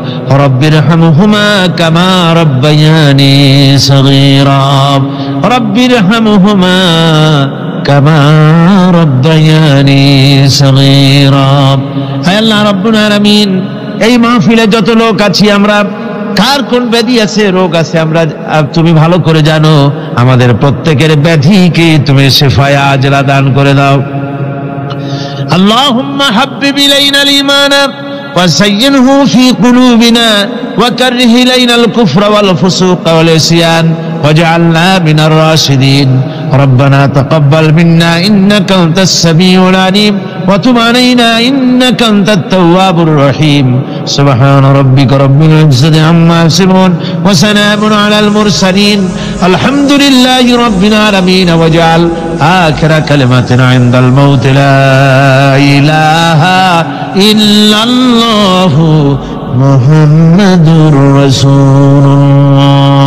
রব্বিরহামহুমা কামা রব্বায়ানি সগীরা রব্বিরহামহুমা কামা রব্বায়ানি সগীরা। হে আল্লাহ রব্বুল আলামিন, এই মাহফিলে যত লোক আছি আমরা, কার কোন ব্যাধি আছে, রোগ আছে, আমরা তুমি ভালো করে জানো। আমাদের প্রত্যেকের ব্যাধিকে তুমি শিফায়ে আজলা দান করে দাও। اللهم حبب إلينا الإيمان وزينه في قلوبنا وكره إلينا الكفر والفسوق والعصيان واجعلنا من الراشدين ربنا تقبل منا إنك أنت السميع العليم وتب علينا إنك أنت التواب الرحيم سبحان ربك رب العزة عما يصفون وسلام على المرسلين الحمد لله رب العالمين واجعل آخر كلمتنا عند الموت لا إله إلا الله محمد رسول الله